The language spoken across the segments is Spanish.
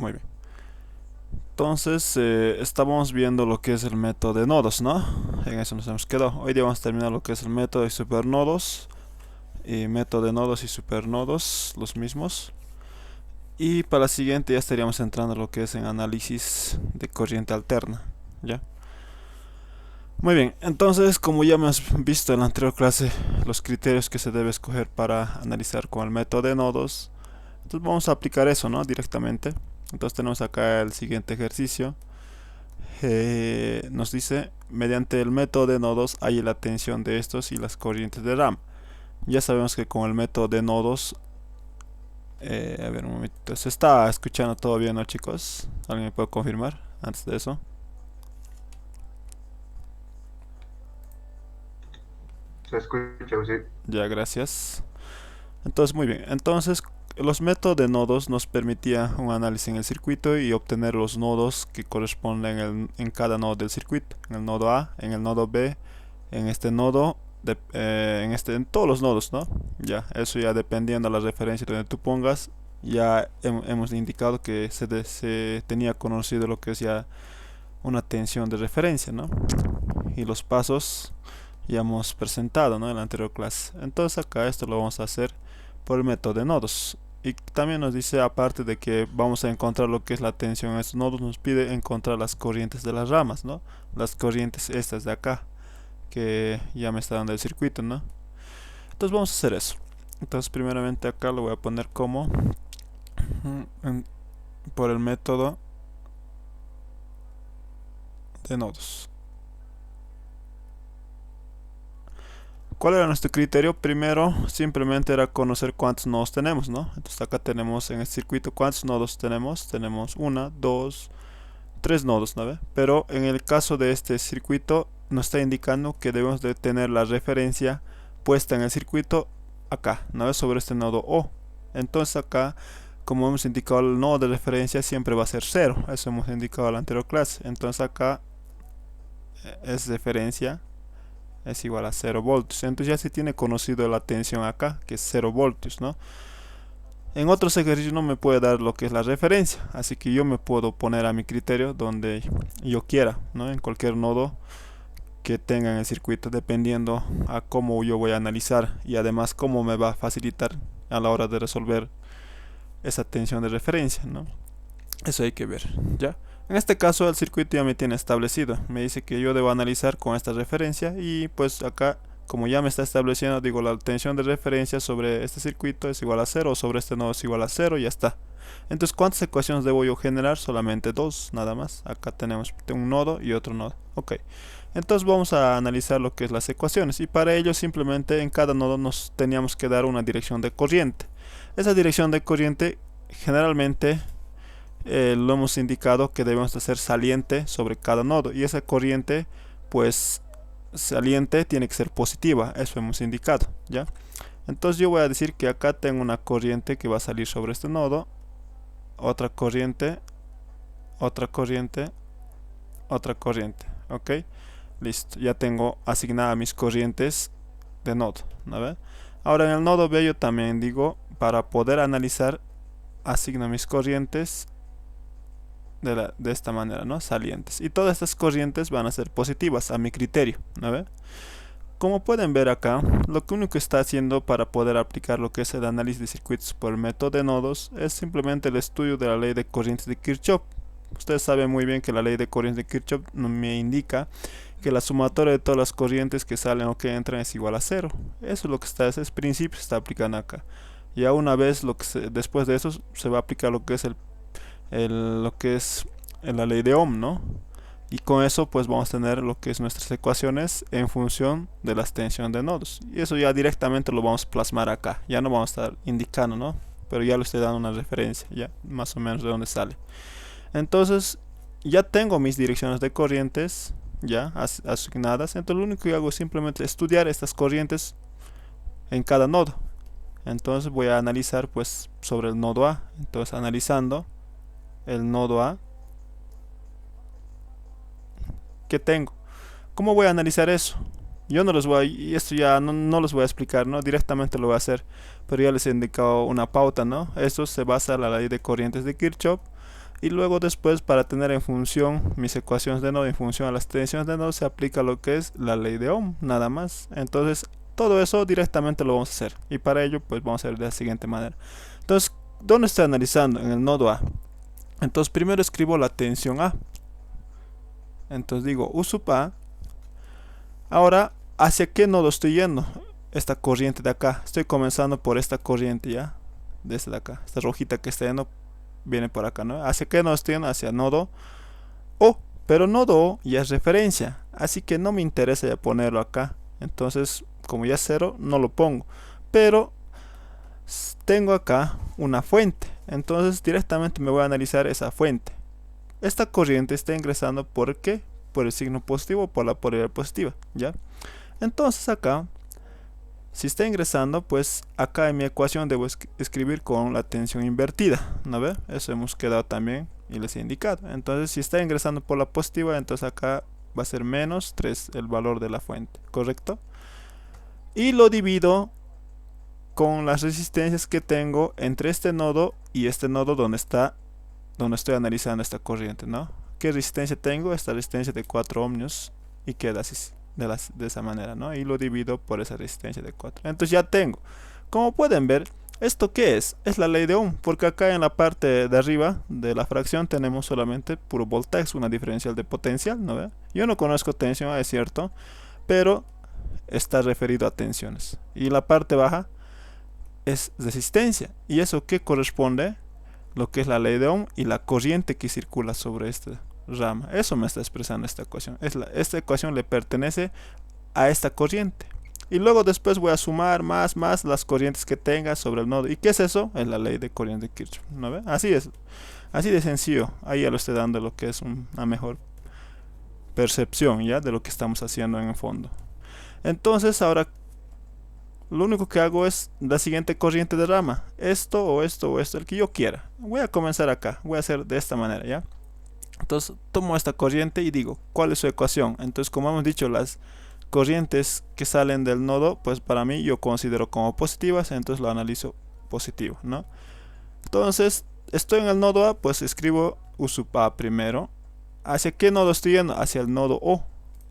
Muy bien. Entonces, estábamos viendo lo que es el método de nodos, ¿no? En eso nos hemos quedado. Hoy día vamos a terminar lo que es el método de supernodos. Y método de nodos y supernodos, los mismos. Y para la siguiente ya estaríamos entrando a lo que es en análisis de corriente alterna, ¿ya? Muy bien, entonces como ya hemos visto en la anterior clase los criterios que se debe escoger para analizar con el método de nodos, entonces vamos a aplicar eso, ¿no? Directamente. Entonces tenemos acá el siguiente ejercicio. Nos dice, mediante el método de nodos hay la tensión de estos y las corrientes de RAM. Ya sabemos que con el método de nodos, a ver un momento, se está escuchando todo bien, ¿no, chicos? ¿Alguien me puede confirmar antes de eso? Se escucha, sí. Ya, gracias. Entonces, muy bien. Entonces, los métodos de nodos nos permitía un análisis en el circuito y obtener los nodos que corresponden en cada nodo del circuito. En el nodo A, en el nodo B, en este nodo, en todos los nodos, ¿no? Ya, eso ya dependiendo de la referencia donde tú pongas, ya hemos indicado que se tenía conocido lo que es ya una tensión de referencia, ¿no? Y los pasos ya hemos presentado, ¿no? En la anterior clase. Entonces acá esto lo vamos a hacer por el método de nodos. Y también nos dice, aparte de que vamos a encontrar lo que es la tensión en estos nodos, nos pide encontrar las corrientes de las ramas, ¿no? Las corrientes estas de acá, que ya me está dando el circuito, ¿no? Entonces vamos a hacer eso. Entonces primeramente acá lo voy a poner como por el método de nodos. ¿Cuál era nuestro criterio? Primero, simplemente era conocer cuántos nodos tenemos, ¿no? Entonces acá tenemos en este circuito cuántos nodos tenemos. Tenemos una, dos, tres nodos, ¿no ve? Pero en el caso de este circuito nos está indicando que debemos de tener la referencia puesta en el circuito acá, ¿no ve? Sobre este nodo O. Entonces acá, como hemos indicado, el nodo de referencia siempre va a ser cero. Eso hemos indicado en la anterior clase. Entonces acá es referencia es igual a 0 voltios. Entonces ya se tiene conocido la tensión acá, que es 0 voltios, ¿no? En otros ejercicios no me puede dar lo que es la referencia, así que yo me puedo poner a mi criterio donde yo quiera, ¿no? En cualquier nodo que tenga en el circuito, dependiendo a cómo yo voy a analizar y además cómo me va a facilitar a la hora de resolver esa tensión de referencia, ¿no? Eso hay que ver, ¿ya? En este caso el circuito ya me tiene establecido. Me dice que yo debo analizar con esta referencia y pues acá como ya me está estableciendo, digo la tensión de referencia sobre este circuito es igual a cero o sobre este nodo es igual a cero y ya está. Entonces, ¿cuántas ecuaciones debo yo generar? Solamente dos, nada más. Acá tenemos un nodo y otro nodo. Ok. Entonces vamos a analizar lo que es las ecuaciones y para ello simplemente en cada nodo nos teníamos que dar una dirección de corriente. Esa dirección de corriente generalmente lo hemos indicado que debemos hacer saliente sobre cada nodo y esa corriente pues saliente tiene que ser positiva, eso hemos indicado, ¿ya? Entonces yo voy a decir que acá tengo una corriente que va a salir sobre este nodo, otra corriente, otra corriente, otra corriente, ¿ok? Listo, ya tengo asignadas mis corrientes de nodo, ¿no ve? Ahora en el nodo B yo también digo, para poder analizar, asigno mis corrientes de esta manera, ¿no? Salientes. Y todas estas corrientes van a ser positivas a mi criterio, ¿no ve? Como pueden ver acá, lo que único que está haciendo para poder aplicar lo que es el análisis de circuitos por el método de nodos es simplemente el estudio de la ley de corrientes de Kirchhoff. Ustedes saben muy bien que la ley de corrientes de Kirchhoff me indica que la sumatoria de todas las corrientes que salen o que entran es igual a cero. Eso es lo que está, ese principio se está aplicando acá. Ya una vez después de eso se va a aplicar lo que es lo que es la ley de Ohm, ¿no? Y con eso pues vamos a tener lo que es nuestras ecuaciones en función de la extensión de nodos. Y eso ya directamente lo vamos a plasmar acá. Ya no vamos a estar indicando, ¿no? Pero ya le estoy dando una referencia, ya más o menos de dónde sale. Entonces ya tengo mis direcciones de corrientes ya asignadas. Entonces lo único que hago es simplemente estudiar estas corrientes en cada nodo. Entonces voy a analizar pues sobre el nodo A. Entonces analizando el nodo A que tengo. ¿Cómo voy a analizar eso? Yo no los voy a, y esto ya no los voy a explicar, ¿no? Directamente lo voy a hacer, pero ya les he indicado una pauta, ¿no? Esto se basa en la ley de corrientes de Kirchhoff Y luego después, para tener en función mis ecuaciones de nodo en función a las tensiones de nodo, se aplica lo que es la ley de Ohm, nada más. Entonces todo eso directamente lo vamos a hacer, y para ello pues vamos a hacer de la siguiente manera. Entonces, ¿dónde estoy analizando? En el nodo A. Entonces primero escribo la tensión A. Entonces digo U sub A. Ahora, ¿hacia qué nodo estoy yendo? Esta corriente de acá. Estoy comenzando por esta corriente ya, desde acá. Esta rojita que está yendo viene por acá, ¿no? ¿Hacia qué nodo estoy yendo? Hacia nodo O. Pero nodo O ya es referencia, así que no me interesa ya ponerlo acá. Entonces, como ya es 0, no lo pongo. Pero tengo acá una fuente, entonces directamente me voy a analizar esa fuente. Esta corriente está ingresando ¿por qué? Por el signo positivo o por la polaridad positiva, ¿ya? Entonces acá, si está ingresando, pues acá en mi ecuación debo escribir con la tensión invertida, ¿no ve? Eso hemos quedado también y les he indicado. Entonces si está ingresando por la positiva, entonces acá va a ser menos 3 el valor de la fuente, ¿correcto? Y lo divido con las resistencias que tengo entre este nodo y este nodo donde estoy analizando esta corriente, ¿no? ¿Qué resistencia tengo? Esta resistencia de 4 ohmios, y queda así, de esa manera, ¿no? Y lo divido por esa resistencia de 4. Entonces ya tengo. Como pueden ver, ¿esto qué es? Es la ley de Ohm, porque acá en la parte de arriba de la fracción tenemos solamente puro voltaje, una diferencial de potencial, ¿no ve? Yo no conozco tensión, es cierto, pero está referido a tensiones. Y la parte baja es resistencia. ¿Y eso qué corresponde? Lo que es la ley de Ohm y la corriente que circula sobre esta rama. Eso me está expresando esta ecuación. Esta ecuación le pertenece a esta corriente. Y luego después voy a sumar más las corrientes que tenga sobre el nodo. ¿Y qué es eso? Es la ley de corriente de Kirchhoff, ¿no ve? Así es. Así de sencillo. Ahí ya lo estoy dando lo que es una mejor percepción ya de lo que estamos haciendo en el fondo. Entonces ahora lo único que hago es la siguiente corriente de rama. Esto o esto o esto, el que yo quiera. Voy a comenzar acá. Voy a hacer de esta manera, ¿ya? Entonces tomo esta corriente y digo, ¿cuál es su ecuación? Entonces, como hemos dicho, las corrientes que salen del nodo, pues para mí yo considero como positivas, entonces lo analizo positivo, ¿no? Entonces, estoy en el nodo A, pues escribo U sub A primero. ¿Hacia qué nodo estoy yendo? Hacia el nodo O,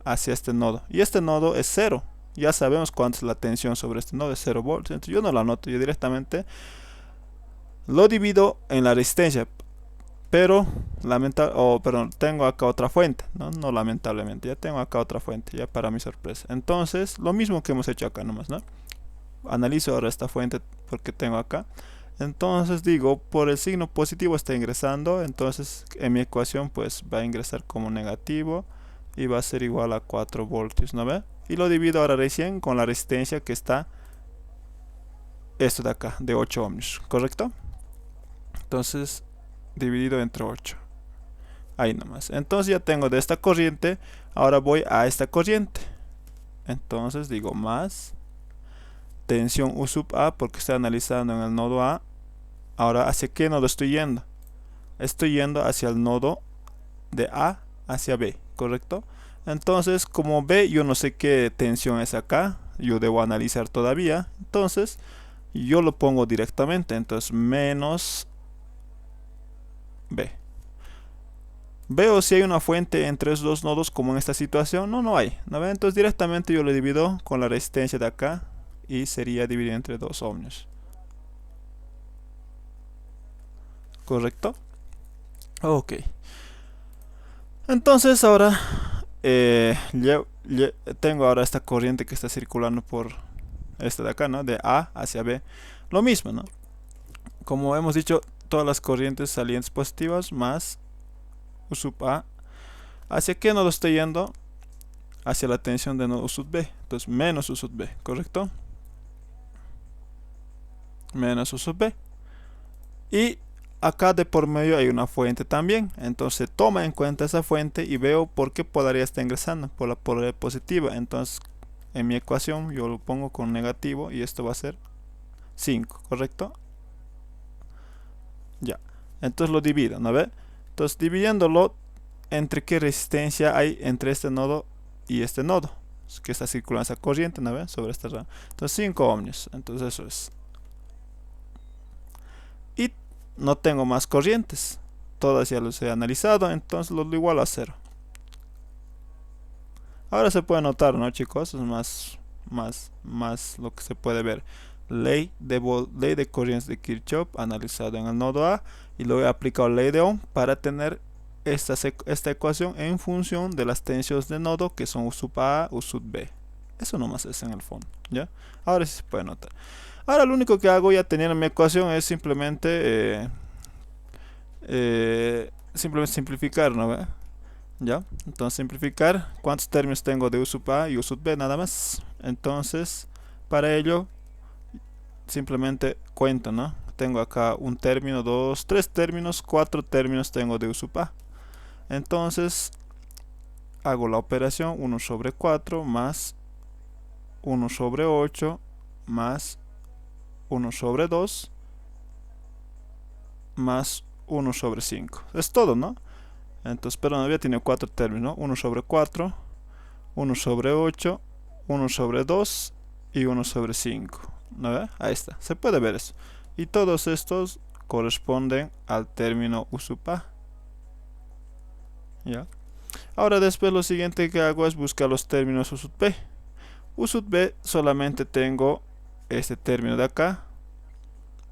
hacia este nodo. Y este nodo es 0. Ya sabemos cuánto es la tensión sobre este nodo, es 0 volts. Entonces yo no lo anoto, yo directamente lo divido en la resistencia. Pero tengo acá otra fuente, no lamentablemente, ya tengo acá otra fuente, ya para mi sorpresa. Entonces, lo mismo que hemos hecho acá nomás, ¿no? Analizo ahora esta fuente porque tengo acá. Entonces digo, por el signo positivo está ingresando, entonces en mi ecuación pues va a ingresar como negativo y va a ser igual a 4 voltios, ¿no ve? Y lo divido ahora recién con la resistencia que está esto de acá, de 8 ohmios, ¿correcto? Entonces, dividido entre 8. Ahí nomás. Entonces ya tengo de esta corriente. Ahora voy a esta corriente. Entonces digo más tensión U sub A porque estoy analizando en el nodo A. Ahora, ¿hacia qué nodo estoy yendo? Estoy yendo hacia el nodo de A hacia B, ¿correcto? Entonces, como B, yo no sé qué tensión es acá. Yo debo analizar todavía. Entonces, yo lo pongo directamente. Entonces, menos B. Veo si hay una fuente entre esos dos nodos como en esta situación. No hay. ¿No ve? Entonces directamente yo lo divido con la resistencia de acá y sería dividido entre 2 ohmios. ¿Correcto? Ok. Entonces ahora tengo ahora esta corriente que está circulando por esta de acá, ¿no? De A hacia B. Lo mismo, ¿no? Como hemos dicho, todas las corrientes salientes positivas más U sub A. ¿Hacia qué nodo estoy yendo? Hacia la tensión de nodo U sub B. Entonces menos U sub B, ¿correcto? Menos U sub B. Y acá de por medio hay una fuente también. Entonces toma en cuenta esa fuente y veo por qué polaridad está ingresando. Por la polaridad positiva. Entonces en mi ecuación yo lo pongo con negativo y esto va a ser 5, ¿correcto? Ya. Entonces lo divido, ¿no ve? Entonces dividiéndolo, ¿entre qué resistencia hay entre este nodo y este nodo? Es que está circulando esa corriente, ¿no ve? Sobre esta rama. Entonces 5 ohmios. Entonces eso es. Y no tengo más corrientes. todas ya los he analizado, entonces los igualo a 0. Ahora se puede notar, ¿no, chicos? Es más lo que se puede ver. Ley de corrientes de Kirchhoff analizado en el nodo A, y luego he aplicado ley de Ohm para tener esta ecuación en función de las tensiones de nodo, que son U sub A, U sub B. Eso nomás es en el fondo, ¿ya? Ahora sí se puede notar. Ahora lo único que hago ya teniendo mi ecuación es simplemente simplificar, ¿no? ¿Ya? Entonces simplificar, ¿cuántos términos tengo de U sub A y U sub B? Nada más. Entonces, para ello, simplemente cuento, ¿no? Tengo acá un término, 2, 3 términos, 4 términos tengo de U sub A. Entonces, hago la operación 1 sobre 4 más 1 sobre 8 más 1 sobre 2 más 1 sobre 5. Es todo, ¿no? Entonces, perdón, había tenido 4 términos, ¿no? 1 sobre 4, 1 sobre 8, 1 sobre 2 y 1 sobre 5. ¿No ve? Ahí está, se puede ver eso. Y todos estos corresponden al término U sub A. ¿Ya? Ahora después lo siguiente que hago es buscar los términos U sub B. U sub B solamente tengo este término de acá.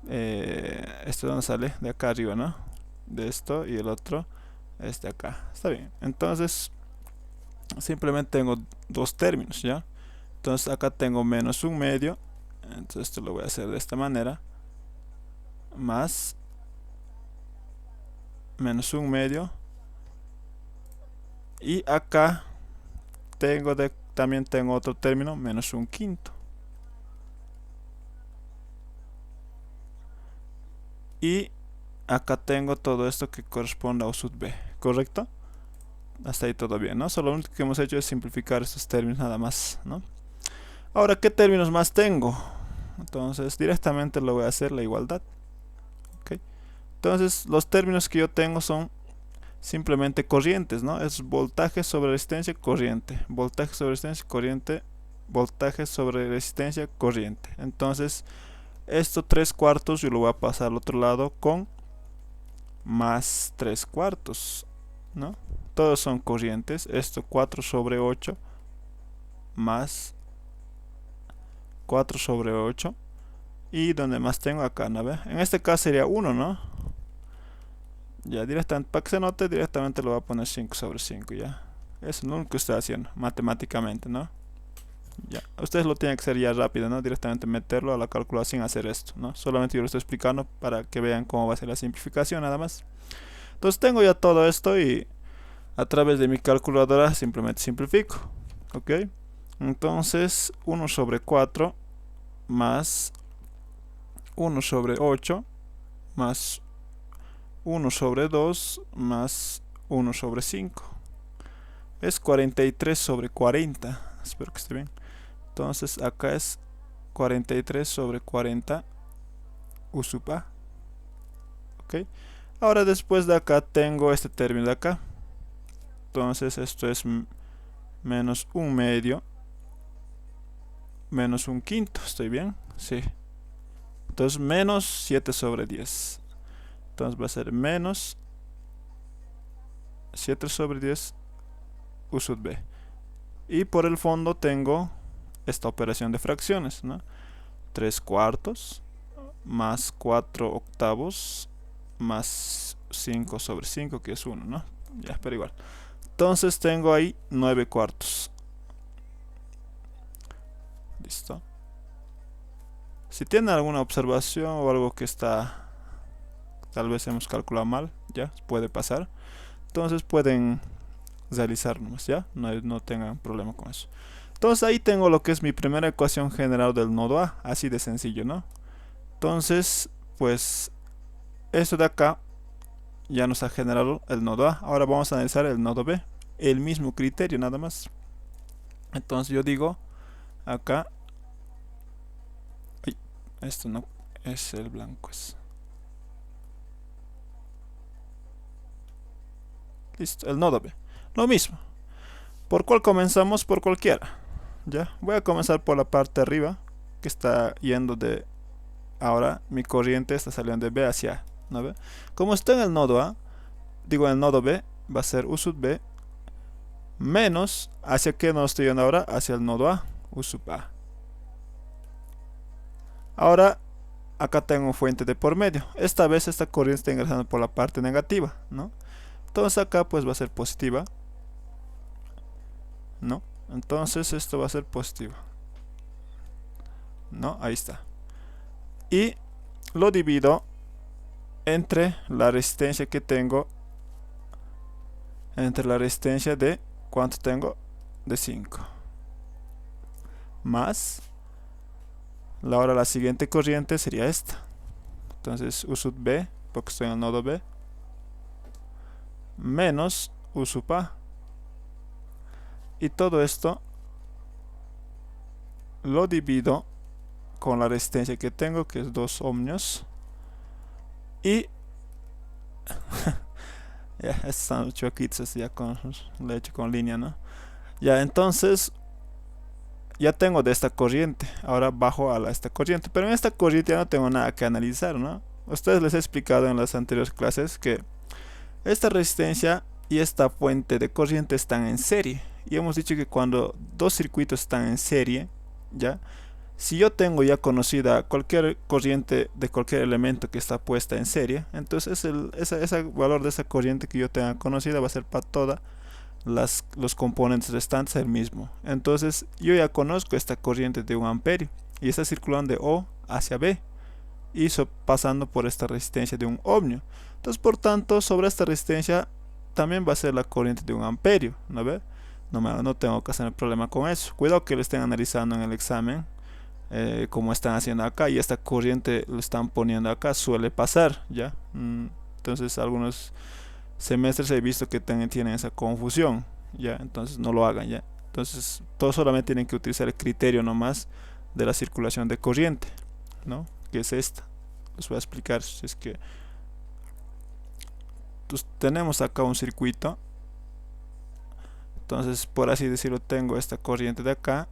¿Este dónde sale? De acá arriba, ¿no? De esto, y el otro este acá. Está bien. Entonces simplemente tengo dos términos, ¿ya? Entonces acá tengo menos un medio. Entonces esto lo voy a hacer de esta manera. Más menos un medio. Y acá también tengo otro término, menos un quinto. Y acá tengo todo esto que corresponde a U sub B, ¿correcto? Hasta ahí todo bien, ¿no? Solo lo único que hemos hecho es simplificar estos términos nada más, ¿no? Ahora, ¿qué términos más tengo? Entonces, directamente lo voy a hacer la igualdad. ¿Ok? Entonces, los términos que yo tengo son simplemente corrientes, ¿no? Es voltaje sobre resistencia, corriente. Voltaje sobre resistencia, corriente. Voltaje sobre resistencia, corriente. Entonces, esto 3/4 yo lo voy a pasar al otro lado con más 3/4, ¿no? Todos son corrientes. Esto 4 sobre 8 más 4 sobre 8. Y donde más tengo acá, ¿no ve? En este caso sería 1, ¿no? Ya directamente, para que se note, directamente lo voy a poner 5 sobre 5, ya. Eso es lo único que estoy haciendo, matemáticamente, ¿no? Ya, ustedes lo tienen que hacer ya rápido, ¿no? Directamente meterlo a la calculadora sin hacer esto, ¿no? Solamente yo lo estoy explicando para que vean cómo va a ser la simplificación, nada más. Entonces tengo ya todo esto y a través de mi calculadora simplemente simplifico, ¿ok? Entonces 1 sobre 4 más 1 sobre 8 más 1 sobre 2 más 1 sobre 5 es 43 sobre 40. Espero que esté bien. Entonces acá es 43 sobre 40 U sub A. ¿Ok? Ahora después de acá tengo este término de acá. Entonces esto es menos un medio menos un quinto. ¿Estoy bien? Sí. Entonces menos 7 sobre 10. Entonces va a ser menos 7 sobre 10 U sub B. Y por el fondo tengo esta operación de fracciones, ¿no? 3/4 más 4/8 más 5 sobre 5, que es 1, ¿no? Ya, pero igual. Entonces tengo ahí 9/4. Listo. Si tienen alguna observación o algo que tal vez hemos calculado mal, ya puede pasar. Entonces pueden realizar nomás, ya, no tengan problema con eso. Entonces ahí tengo lo que es mi primera ecuación general del nodo A, así de sencillo, ¿no? Entonces, pues esto de acá ya nos ha generado el nodo A. Ahora vamos a analizar el nodo B, el mismo criterio nada más. Entonces yo digo acá, esto no es el blanco, listo, el nodo B. Lo mismo. ¿Por cuál comenzamos? Por cualquiera. Ya, voy a comenzar por la parte de arriba, que está yendo de... Ahora mi corriente está saliendo de B hacia A, ¿no ve? Como está en el nodo A, digo en el nodo B, va a ser U sub B menos, ¿hacia qué nodo estoy yendo ahora? Hacia el nodo A, U sub A. Ahora, acá tengo fuente de por medio. Esta vez esta corriente está ingresando por la parte negativa, ¿no? Entonces acá pues va a ser positiva, ¿no? Entonces esto va a ser positiva, ¿no? Ahí está. Y lo divido entre la resistencia que tengo, entre la resistencia de, ¿cuánto tengo? De 5. Más, ahora la siguiente corriente sería esta. Entonces U sub B, porque estoy en el nodo B, menos U sub A. Y todo esto lo divido con la resistencia que tengo, que es 2 ohmios. Y ya, están choquitos ya con leche con línea, ¿no? Ya, entonces ya tengo de esta corriente. Ahora bajo a esta corriente. Pero en esta corriente ya no tengo nada que analizar, ¿no? Ustedes les he explicado en las anteriores clases que esta resistencia y esta fuente de corriente están en serie. Y hemos dicho que cuando dos circuitos están en serie, ya, si yo tengo ya conocida cualquier corriente de cualquier elemento que está puesta en serie, entonces ese valor de esa corriente que yo tenga conocida va a ser para todos los componentes restantes el mismo. Entonces yo ya conozco esta corriente de 1 amperio y está circulando de O hacia B y pasando por esta resistencia de 1 ohmio. Entonces por tanto sobre esta resistencia también va a ser la corriente de 1 amperio, ¿no ve? No tengo que hacer problema con eso. Cuidado que lo estén analizando en el examen, como están haciendo acá, y esta corriente lo están poniendo acá, suele pasar, ¿ya? Entonces algunos semestres he visto que tienen esa confusión, ¿ya? Entonces no lo hagan, ¿ya? Entonces todos solamente tienen que utilizar el criterio nomás de la circulación de corriente, ¿no? Que es esta. Les voy a explicar. Es que tenemos acá un circuito. Entonces, por así decirlo, tengo esta corriente de acá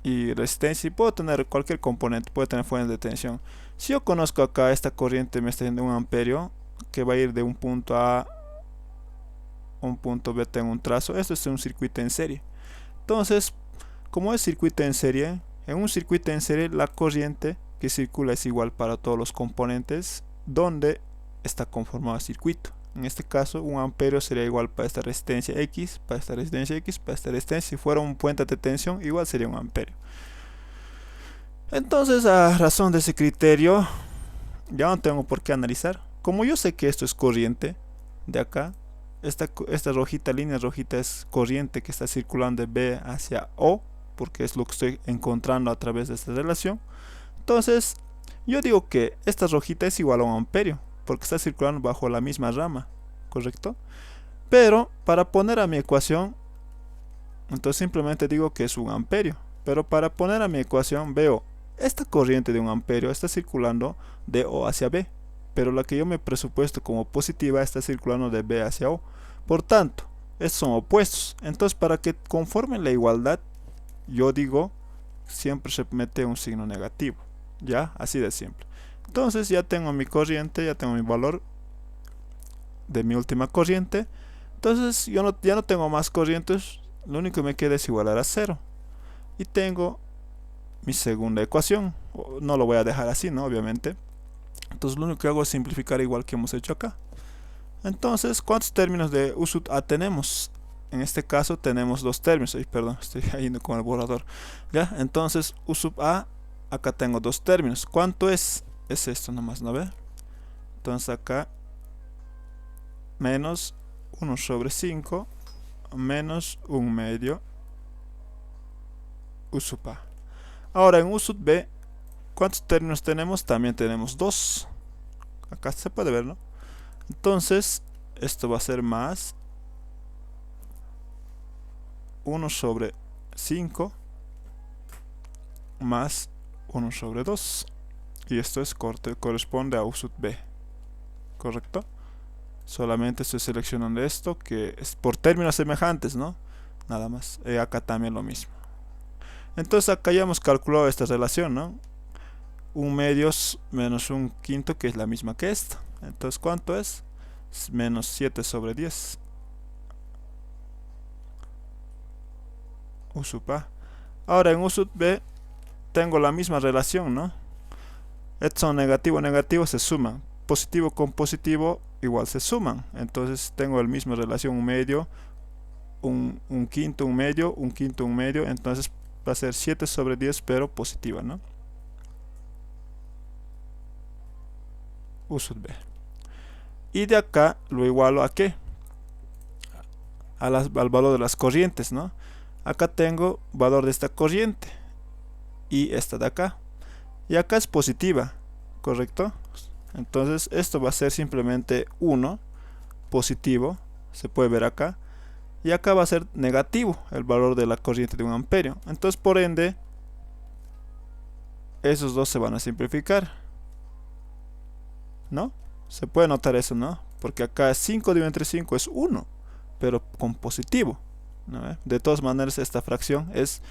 y resistencia, y puedo tener cualquier componente, puedo tener fuentes de tensión. Si yo conozco acá esta corriente me está dando 1 amperio que va a ir de un punto A a un punto B, tengo un trazo. Esto es un circuito en serie. Entonces, como es circuito en serie, en un circuito en serie la corriente que circula es igual para todos los componentes donde está conformado el circuito. En este caso 1 amperio sería igual para esta resistencia X, para esta resistencia X, para esta resistencia. Si fuera un puente de tensión, igual sería 1 amperio. Entonces, a razón de ese criterio, ya no tengo por qué analizar. Como yo sé que esto es corriente de acá, esta rojita, línea rojita, es corriente que está circulando de B hacia O, porque es lo que estoy encontrando a través de esta relación. Entonces yo digo que esta rojita es igual a 1 amperio, porque está circulando bajo la misma rama, ¿correcto? Pero para poner a mi ecuación, entonces simplemente digo que es 1 amperio. Pero para poner a mi ecuación veo esta corriente de 1 amperio está circulando de O hacia B, pero la que yo me presupuesto como positiva está circulando de B hacia O. Por tanto, estos son opuestos. Entonces para que conformen la igualdad, yo digo siempre se mete un signo negativo, ya, así de simple. Entonces ya tengo mi corriente, ya tengo mi valor de mi última corriente. Entonces ya no tengo más corrientes, lo único que me queda es igualar a 0 y tengo mi segunda ecuación. No lo voy a dejar así, ¿no? Obviamente. Entonces lo único que hago es simplificar igual que hemos hecho acá. Entonces, ¿cuántos términos de U sub A tenemos? En este caso tenemos 2 términos. Ay, perdón, estoy yendo con el borrador. ¿Ya? Entonces, U sub A, acá tengo 2 términos. ¿Cuánto es? Es esto nomás, ¿no ve? Entonces acá, menos 1 sobre 5, menos 1 medio U sub A. Ahora, en U sub B, ¿cuántos términos tenemos? También tenemos 2. Acá se puede ver, ¿no? Entonces, esto va a ser más 1 sobre 5 más 1 sobre 2. Y esto es corresponde a U sub B. ¿Correcto? Solamente estoy seleccionando esto, que es por términos semejantes, ¿no? Nada más. Acá también lo mismo. Entonces acá ya hemos calculado esta relación, ¿no? 1 medio menos 1 quinto, que es la misma que esta. Entonces, ¿cuánto es? menos 7 sobre 10. U sub A. Ahora en U sub B tengo la misma relación, ¿no? Estos son negativo, negativo, se suman. Positivo con positivo igual se suman. Entonces tengo la misma relación, un medio, un quinto, un medio, un quinto, un medio. Entonces va a ser 7 sobre 10, pero positiva, ¿no? U sub B. Y de acá lo igualo a ¿qué? Al valor de las corrientes, ¿no? Acá tengo valor de esta corriente y esta de acá. Y acá es positiva, ¿correcto? Entonces esto va a ser simplemente 1 positivo, se puede ver acá. Y acá va a ser negativo el valor de la corriente de 1 amperio. Entonces por ende, esos dos se van a simplificar, ¿no? Se puede notar eso, ¿no? Porque acá 5 dividido entre 5 es 1, pero con positivo, ¿no? De todas maneras esta fracción es,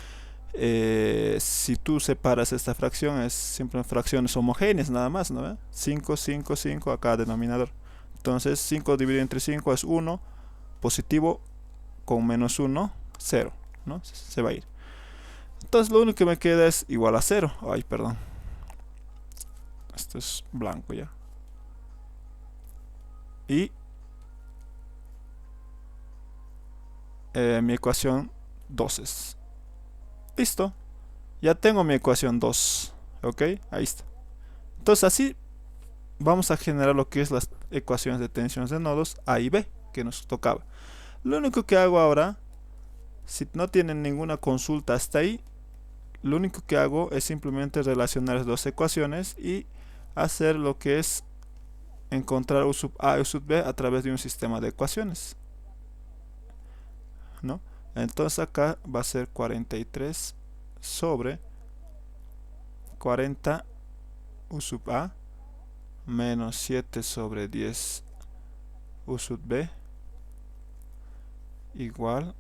si tú separas esta fracción, es simplemente fracciones homogéneas nada más, ¿no? 5, 5, 5 acá denominador. Entonces 5 dividido entre 5 es 1, positivo con menos 1, 0, ¿no? Se va a ir. Entonces lo único que me queda es igual a 0. Ay, perdón. Esto es blanco ya. Y mi ecuación 2 es. Listo. Ya tengo mi ecuación 2. Ok, ahí está. Entonces así vamos a generar lo que es las ecuaciones de tensiones de nodos A y B que nos tocaba. Lo único que hago ahora, si no tienen ninguna consulta hasta ahí, lo único que hago es simplemente relacionar las dos ecuaciones y hacer lo que es encontrar U sub A y U sub B a través de un sistema de ecuaciones, ¿no? Entonces acá va a ser 43 sobre 40 U sub A menos 7 sobre 10 U sub B igual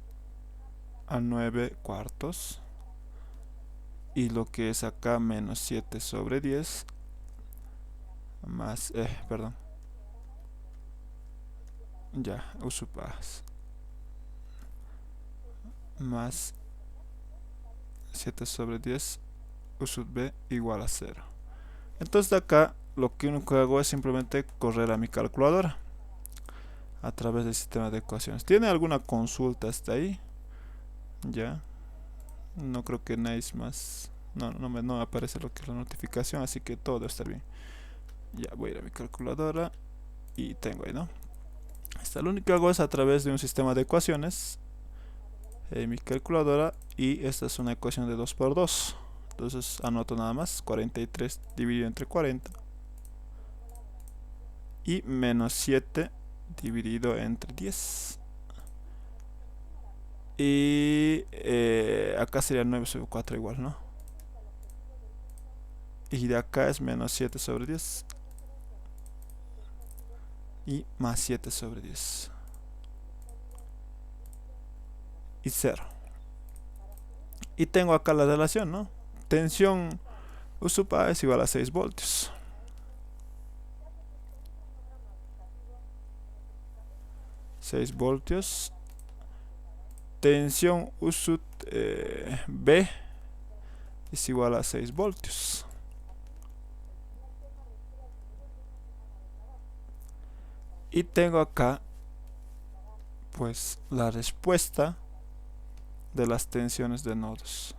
a 9 cuartos, y lo que es acá menos 7 sobre 10 más, perdón, ya, U sub A más 7 sobre 10 U sub B igual a 0. Entonces de acá lo que único que hago es simplemente correr a mi calculadora a través del sistema de ecuaciones. ¿Tiene alguna consulta hasta ahí? Ya, no creo que nadie más. No me aparece lo que es la notificación, así que todo está bien. Ya voy a ir a mi calculadora y tengo ahí, ¿no? Lo único que hago es a través de un sistema de ecuaciones, mi calculadora, y esta es una ecuación de 2 por 2. Entonces anoto nada más 43 dividido entre 40 y menos 7 dividido entre 10. Y acá sería 9 sobre 4 igual, ¿no? Y de acá es menos 7 sobre 10 y más 7 sobre 10 y 0. Y tengo acá la relación, ¿no? Tensión U sub A es igual a 6 voltios. 6 voltios. Tensión U sub B es igual a 6 voltios. Y tengo acá pues la respuesta de las tensiones de nodos.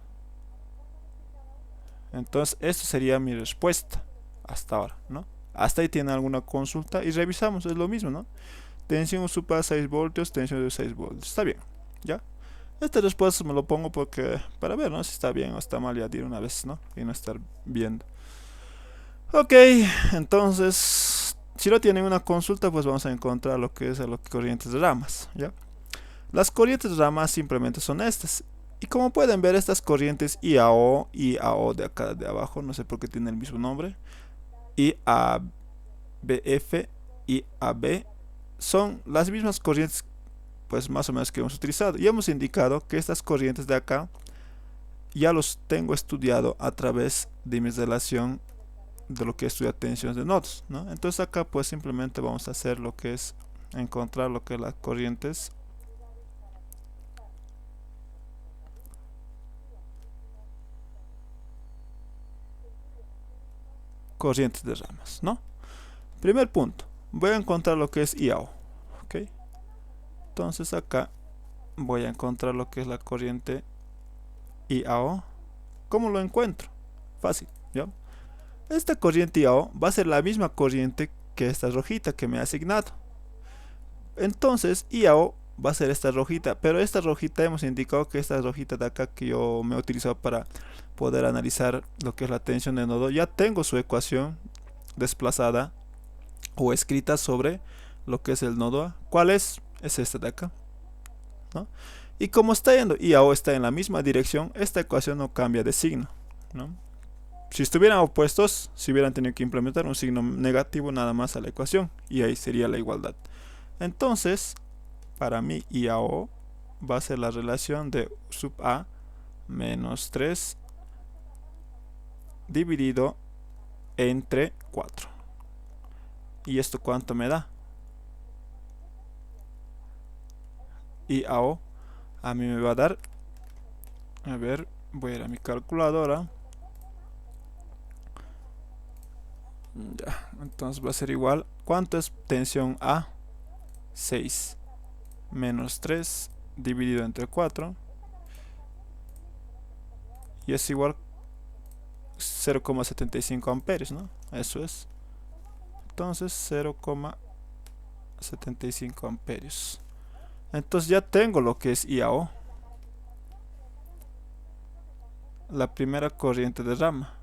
Entonces esto sería mi respuesta hasta ahora, ¿no? Hasta ahí tiene alguna consulta y revisamos, es lo mismo, ¿no? Tensión U sub A 6 voltios, tensión de 6 voltios, está bien, ¿ya? Esta respuesta me lo pongo porque para ver, ¿no? Si está bien o está mal, ya de una vez, ¿no? Y no estar viendo. Ok, entonces si no tienen una consulta, pues vamos a encontrar lo que es las corrientes de ramas, ¿ya? Las corrientes de ramas simplemente son estas. Y como pueden ver, estas corrientes IAO y AO de acá de abajo, no sé por qué tienen el mismo nombre, y ABF y AB son las mismas corrientes, pues más o menos que hemos utilizado. Y hemos indicado que estas corrientes de acá ya los tengo estudiado a través de mi relación de lo que estudia tensiones de nodos, ¿no? Entonces acá pues simplemente vamos a hacer lo que es encontrar lo que es las corrientes de ramas, ¿no? Primer punto, voy a encontrar lo que es IAO, ¿ok? Entonces acá voy a encontrar lo que es la corriente IAO. ¿Cómo lo encuentro? Fácil, ¿ya? Esta corriente IAO va a ser la misma corriente que esta rojita que me ha asignado. Entonces IAO va a ser esta rojita, pero esta rojita hemos indicado que esta rojita de acá que yo me he utilizado para poder analizar lo que es la tensión de nodo, ya tengo su ecuación desplazada o escrita sobre lo que es el nodo A. ¿Cuál es? Es esta de acá, ¿no? Y como está yendo IAO está en la misma dirección, esta ecuación no cambia de signo, ¿no? Si estuvieran opuestos, si hubieran tenido que implementar un signo negativo nada más a la ecuación, y ahí sería la igualdad. Entonces, para mí IAO va a ser la relación de U sub A menos 3 dividido entre 4. ¿Y esto cuánto me da? IAO a mí me va a dar, a ver, voy a ir a mi calculadora. Ya, entonces va a ser igual, ¿cuánto es tensión A? 6 menos 3 dividido entre 4 y es igual 0,75 amperios, ¿no? Eso es. Entonces 0,75 amperios. Entonces ya tengo lo que es IAO, la primera corriente de rama.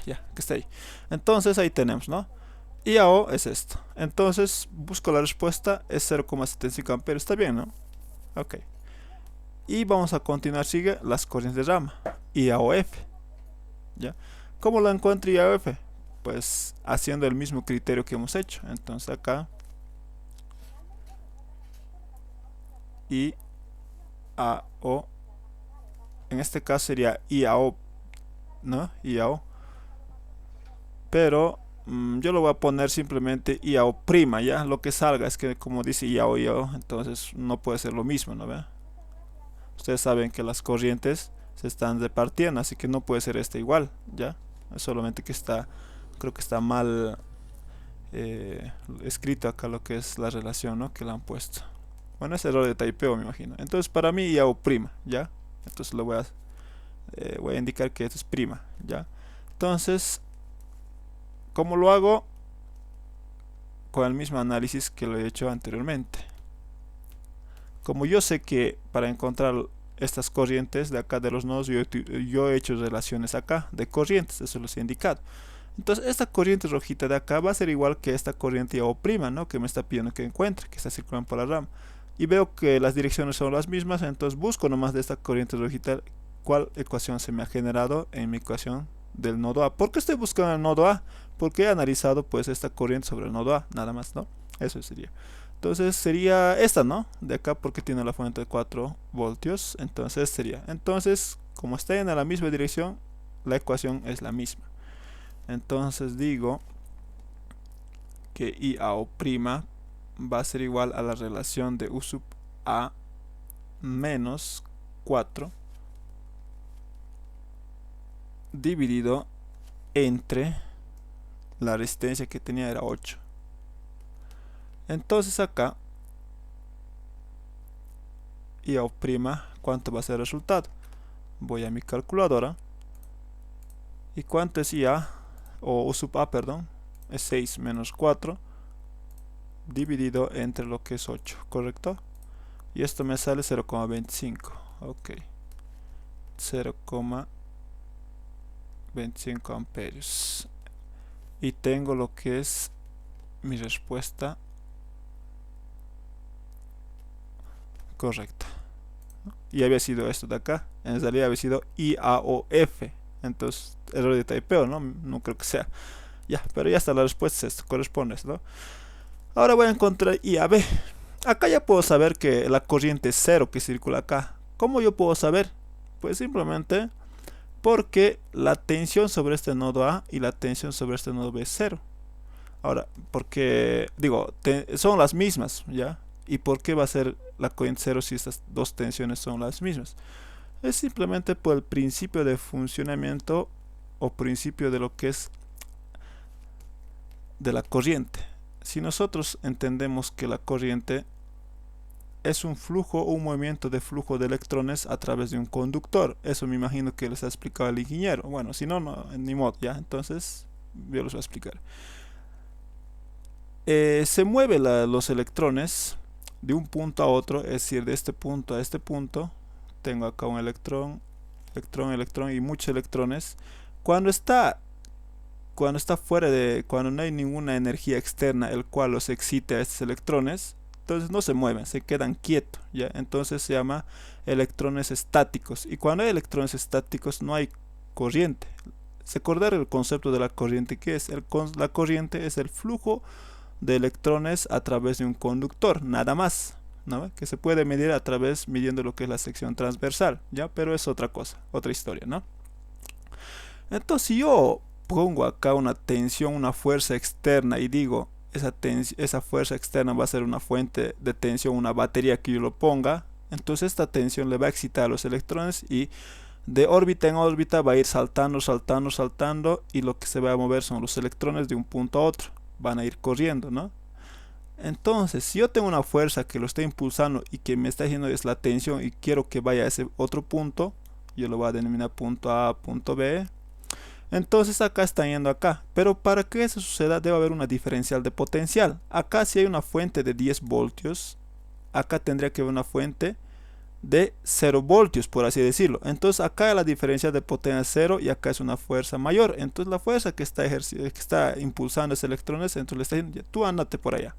Ya, que está ahí. Entonces ahí tenemos, ¿no? IAO es esto. Entonces busco la respuesta, es 0,75 amperios. Está bien, ¿no? Ok. Y vamos a continuar, sigue las corrientes de rama. IAOF. ¿Ya? ¿Cómo lo encuentro IAOF? Pues haciendo el mismo criterio que hemos hecho. Entonces acá IAO, en este caso sería IAO, ¿no? IAO, pero yo lo voy a poner simplemente IAO prima, ya, lo que salga, es que como dice IAO, IAO, entonces no puede ser lo mismo, ¿no ve? Ustedes saben que las corrientes se están repartiendo, así que no puede ser este igual, ya, es solamente que está, creo que está mal escrito acá lo que es la relación, ¿no? Que le han puesto. Bueno, es error de typeo, me imagino. Entonces para mí IAO prima, ¿ya? Entonces lo voy a indicar que esto es prima, ¿ya? Entonces, ¿cómo lo hago? Con el mismo análisis que lo he hecho anteriormente. Como yo sé que para encontrar estas corrientes de acá de los nodos, yo he hecho relaciones acá de corrientes, eso los he indicado. Entonces esta corriente rojita de acá va a ser igual que esta corriente IAO prima, ¿no? Que me está pidiendo que encuentre, que está circulando por la rama. Y veo que las direcciones son las mismas, entonces busco nomás de esta corriente rojita cuál ecuación se me ha generado en mi ecuación del nodo A. ¿Por qué estoy buscando el nodo A? Porque he analizado pues esta corriente sobre el nodo A, nada más, ¿no? Eso sería. Entonces sería esta, ¿no? De acá porque tiene la fuente de 4 voltios, entonces sería. Entonces, como está en la misma dirección, la ecuación es la misma. Entonces digo que IAO' va a ser igual a la relación de U sub A menos 4 dividido entre la resistencia que tenía era 8. Entonces acá IAO', ¿cuánto va a ser el resultado? Voy a mi calculadora. ¿Y cuánto es IA? O U sub A, perdón. Es 6 menos 4 dividido entre lo que es 8, ¿correcto? Y esto me sale 0,25. Ok. 0,25 amperios. Y tengo lo que es mi respuesta correcta. Y había sido esto de acá. En realidad había sido IAOF. Entonces, error de typeo, ¿no? No creo que sea. Ya, pero ya está la respuesta, esto corresponde, ¿no? Ahora voy a encontrar IAB. Acá ya puedo saber que la corriente es 0 que circula acá. ¿Cómo yo puedo saber? Pues simplemente porque la tensión sobre este nodo A y la tensión sobre este nodo B es 0. Ahora, porque, digo, son las mismas, ¿ya? ¿Y por qué va a ser la corriente cero si estas dos tensiones son las mismas? Es simplemente por el principio de funcionamiento o principio de lo que es de la corriente. Si nosotros entendemos que la corriente es un flujo o un movimiento de flujo de electrones a través de un conductor, eso me imagino que les ha explicado el ingeniero. Bueno, si no, no, ni modo, ya, entonces yo les voy a explicar. Se mueven los electrones de un punto a otro, es decir, de este punto a este punto. Tengo acá un electrón, electrón, electrón y muchos electrones. Cuando está fuera cuando no hay ninguna energía externa el cual los excite a estos electrones, entonces no se mueven, se quedan quietos, ¿ya? Entonces se llama electrones estáticos. Y cuando hay electrones estáticos no hay corriente. Recordar el concepto de la corriente, que es la corriente es el flujo de electrones a través de un conductor, nada más, ¿no? Que se puede medir midiendo lo que es la sección transversal, ¿ya? Pero es otra cosa, otra historia, ¿no? Entonces, si yo pongo acá una tensión, una fuerza externa y digo, esa fuerza externa va a ser una fuente de tensión, una batería que yo lo ponga, entonces esta tensión le va a excitar a los electrones y de órbita en órbita va a ir saltando, saltando, saltando, y lo que se va a mover son los electrones de un punto a otro, van a ir corriendo, ¿no? Entonces, si yo tengo una fuerza que lo está impulsando y que me está haciendo es la tensión y quiero que vaya a ese otro punto, yo lo voy a denominar punto A, punto B. Entonces acá está yendo acá, pero para que eso suceda debe haber una diferencial de potencial. Acá si hay una fuente de 10 voltios, acá tendría que haber una fuente de 0 voltios, por así decirlo. Entonces acá la diferencia de potencia es 0 y acá es una fuerza mayor. Entonces la fuerza que está impulsando esos electrones, entonces le está diciendo, tú ándate por allá,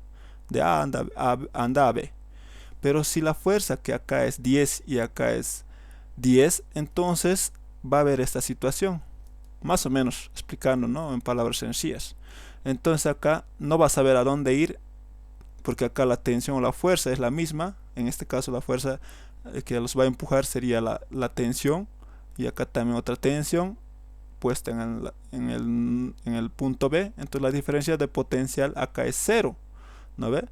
de A anda a B. Pero si la fuerza que acá es 10 y acá es 10, entonces va a haber esta situación. Más o menos explicando, ¿no? En palabras sencillas. Entonces acá no vas a saber a dónde ir, porque acá la tensión o la fuerza es la misma. En este caso la fuerza que los va a empujar sería la tensión, y acá también otra tensión puesta en el punto B. Entonces la diferencia de potencial acá es 0, ¿no ve?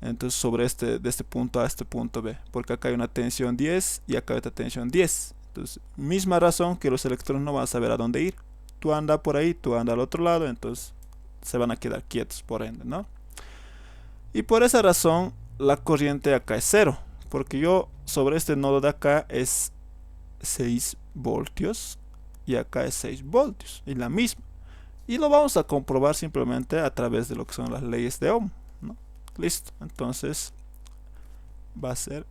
Entonces sobre de este punto a este punto B, porque acá hay una tensión 10 y acá hay otra tensión 10. Entonces misma razón que los electrones no van a saber a dónde ir. Tú anda por ahí, tú anda al otro lado, entonces se van a quedar quietos por ende, ¿no? Y por esa razón la corriente acá es 0, porque yo sobre este nodo de acá es 6 voltios y acá es 6 voltios, y la misma. Y lo vamos a comprobar simplemente a través de lo que son las leyes de Ohm, ¿no? Listo, entonces va a ser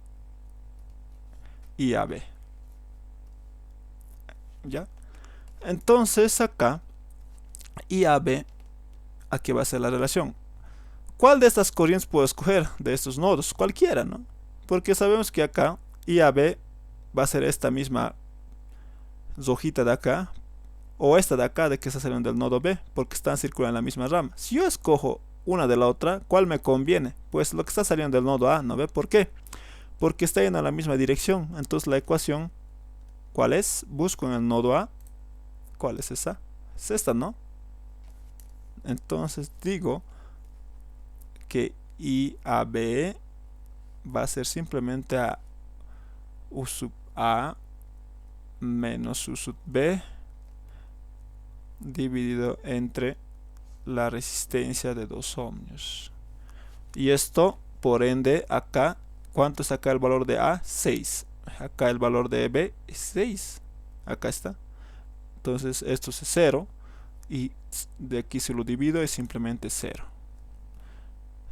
IAB. ¿Ya? Entonces acá IAB, aquí va a ser la relación. ¿Cuál de estas corrientes puedo escoger de estos nodos? Cualquiera, ¿no? Porque sabemos que acá IAB va a ser esta misma rojita de acá, o esta de acá de que está saliendo del nodo B, porque están circulando en la misma rama. Si yo escojo una de la otra, ¿cuál me conviene? Pues lo que está saliendo del nodo A, ¿no ve? ¿Por qué? Porque está yendo en la misma dirección. Entonces la ecuación, ¿cuál es? Busco en el nodo A. ¿Cuál es esa? Es esta, ¿no? Entonces digo que IAB va a ser simplemente a U sub A menos U sub B dividido entre la resistencia de 2 ohmios. Y esto, por ende, acá, ¿cuánto es acá el valor de A? 6. Acá el valor de B es 6. Acá está. Entonces esto es 0. Y de aquí si lo divido es simplemente 0.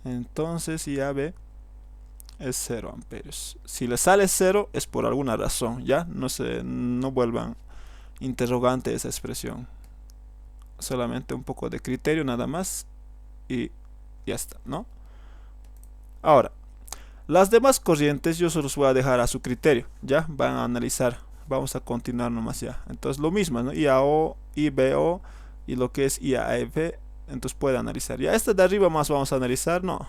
Entonces IAB es 0 amperios. Si le sale 0 es por alguna razón, ¿ya? No vuelvan interrogante esa expresión. Solamente un poco de criterio nada más y ya está, ¿no? Ahora, las demás corrientes yo se los voy a dejar a su criterio, ¿ya? Van a analizar, vamos a continuar nomás ya. Entonces lo mismo, ¿no? IAO, IBO y lo que es IAF, entonces puede analizar. Ya este de arriba más vamos a analizar, no.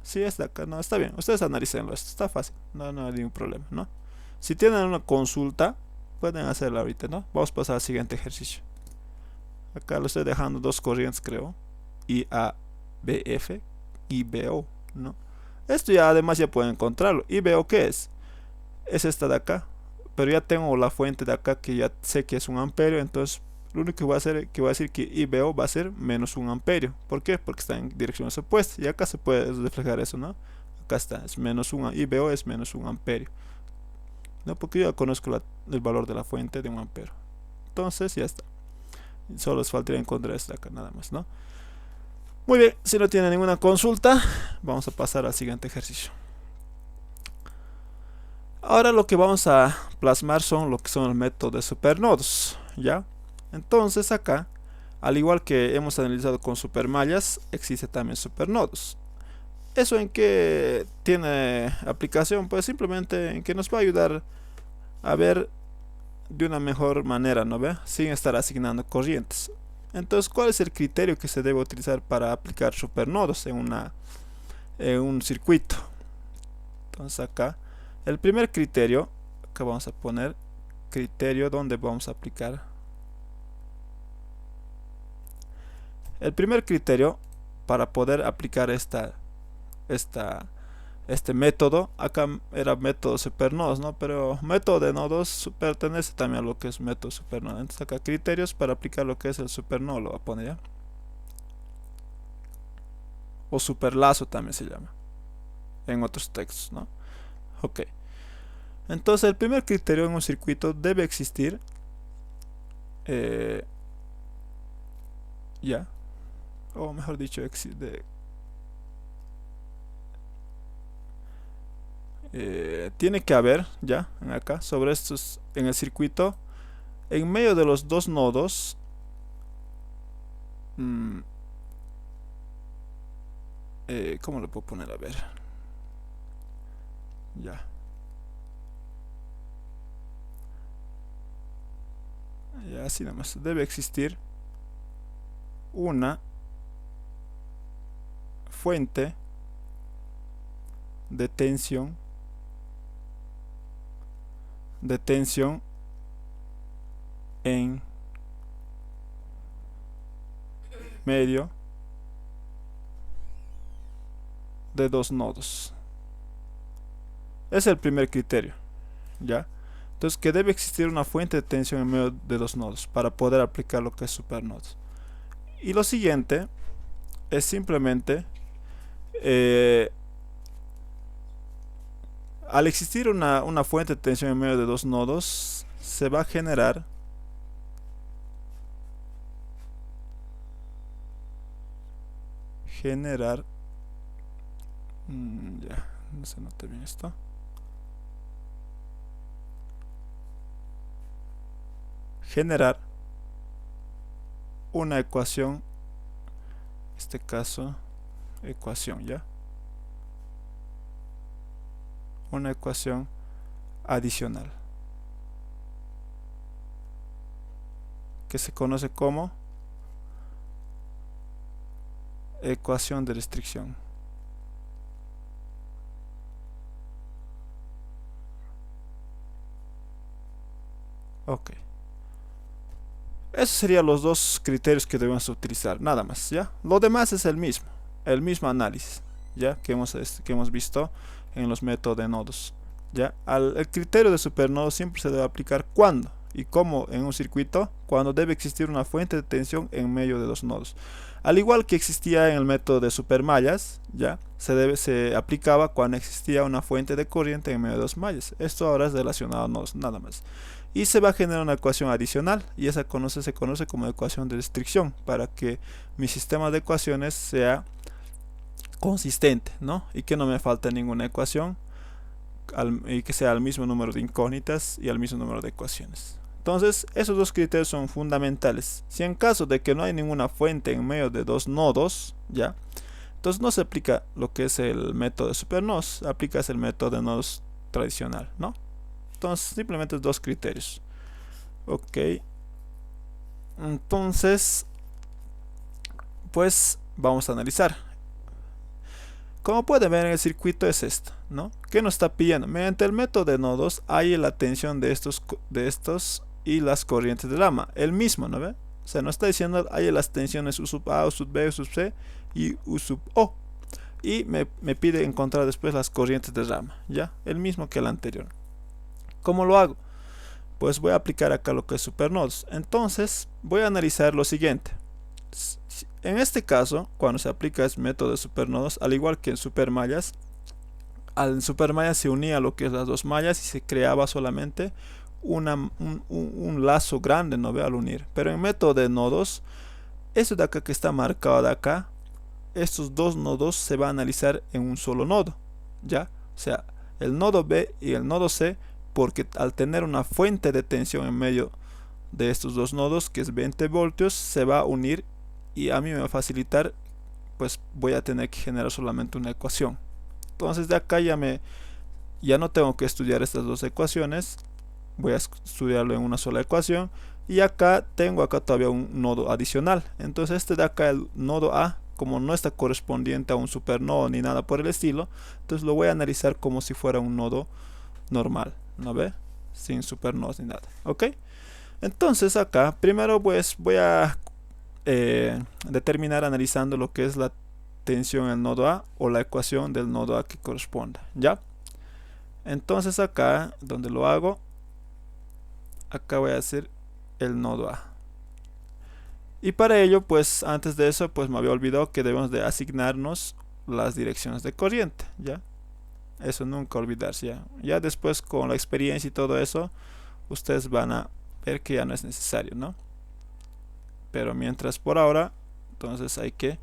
Sí, este de acá, no, está bien. Ustedes analicenlo, esto está fácil, no hay ningún problema, ¿no? Si tienen una consulta, pueden hacerla ahorita, ¿no? Vamos a pasar al siguiente ejercicio. Acá lo estoy dejando dos corrientes, creo. IA BF y BO, ¿no? Esto ya además ya pueden encontrarlo. ¿Y BO qué es? Es esta de acá, pero ya tengo la fuente de acá que ya sé que es 1 amperio, entonces lo único que voy a hacer es que voy a decir que IBO va a ser menos 1 amperio. ¿Por qué? Porque está en direcciones opuestas y acá se puede reflejar eso, ¿no? Acá está, es menos 1, IBO es menos 1 amperio, ¿no? Porque yo ya conozco el valor de la fuente de 1 amperio. Entonces ya está. Solo les faltaría encontrar esto de acá nada más, ¿no? Muy bien, si no tienen ninguna consulta, vamos a pasar al siguiente ejercicio. Ahora lo que vamos a plasmar son lo que son el método de supernodos, ¿ya? Entonces acá, al igual que hemos analizado con supermallas, existe también supernodos. ¿Eso en qué tiene aplicación? Pues simplemente en que nos va a ayudar a ver de una mejor manera, ¿no ve? Sin estar asignando corrientes. Entonces, ¿cuál es el criterio que se debe utilizar para aplicar supernodos en un circuito? Entonces acá, el primer criterio que vamos a poner, criterio donde vamos a aplicar. El primer criterio para poder aplicar este método, acá era método supernodos, ¿no? Pero método de nodos pertenece también a lo que es método supernodo. Entonces acá criterios para aplicar lo que es el supernodo lo voy a poner, ¿ya? O superlazo también se llama en otros textos, ¿no? Ok. Entonces el primer criterio en un circuito debe existir ya, o mejor dicho, tiene que haber ya acá sobre estos en el circuito en medio de los dos nodos ¿cómo lo puedo poner? A ver, ya, así nada más debe existir una fuente de tensión en medio de dos nodos. Es el primer criterio, ¿ya? Entonces que debe existir una fuente de tensión en medio de dos nodos para poder aplicar lo que es supernodos. Y lo siguiente es simplemente al existir una fuente de tensión en medio de dos nodos, se va a generar ya, no se nota bien esto. Generar una ecuación, en este caso, ecuación, ¿ya? Una ecuación adicional que se conoce como ecuación de restricción. Ok. Esos serían los dos criterios que debemos utilizar, nada más, ¿ya? Lo demás es el mismo análisis, ¿ya? Que hemos visto en los métodos de nodos, ¿ya? El criterio de supernodo siempre se debe aplicar cuando y cómo en un circuito, cuando debe existir una fuente de tensión en medio de dos nodos. Al igual que existía en el método de supermallas, ¿ya? Se aplicaba cuando existía una fuente de corriente en medio de dos mallas. Esto ahora es relacionado a nodos, nada más. Y se va a generar una ecuación adicional y esa se conoce como ecuación de restricción para que mi sistema de ecuaciones sea consistente, ¿no? Y que no me falte ninguna ecuación y que sea el mismo número de incógnitas y el mismo número de ecuaciones. Entonces esos dos criterios son fundamentales. Si en caso de que no hay ninguna fuente en medio de dos nodos, ¿ya? Entonces no se aplica lo que es el método de supernodos, aplicas el método de nodos tradicional, ¿no? Entonces simplemente dos criterios. Ok. Entonces, pues vamos a analizar. Como pueden ver en el circuito es esto, ¿no? ¿Qué nos está pidiendo? Mediante el método de nodos hay la tensión de estos y las corrientes de Lama. El mismo, ¿no ve? O sea, nos está diciendo hay las tensiones U sub A, U sub B, U sub C y U sub O. Y me pide encontrar después las corrientes de rama, ya, el mismo que el anterior. ¿Cómo lo hago? Pues voy a aplicar acá lo que es supernodos. Entonces voy a analizar lo siguiente. En este caso, cuando se aplica el método de supernodos, al igual que en supermallas, al supermallas se unía lo que es las dos mallas y se creaba solamente un lazo grande, ¿no ve? Al unir. Pero en método de nodos, esto de acá que está marcado de acá, estos dos nodos se va a analizar en un solo nodo, ¿ya? O sea, el nodo B y el nodo C, porque al tener una fuente de tensión en medio de estos dos nodos, que es 20 voltios, se va a unir y a mí me va a facilitar, pues voy a tener que generar solamente una ecuación. Entonces de acá ya no tengo que estudiar estas dos ecuaciones, voy a estudiarlo en una sola ecuación. Y acá tengo todavía un nodo adicional. Entonces este de acá, el nodo A, como no está correspondiente a un supernodo ni nada por el estilo, entonces lo voy a analizar como si fuera un nodo normal, ¿no ve? Sin supernodos ni nada, ¿ok? Entonces acá primero pues voy a determinar analizando lo que es la tensión en el nodo A o la ecuación del nodo A que corresponda, ¿ya? Entonces acá donde lo hago, acá voy a hacer el nodo A. Y para ello, pues antes de eso, pues me había olvidado que debemos de asignarnos las direcciones de corriente, ¿ya? Eso nunca olvidarse, ¿ya? Ya después con la experiencia y todo eso, ustedes van a ver que ya no es necesario, ¿no? Pero mientras por ahora, entonces hay que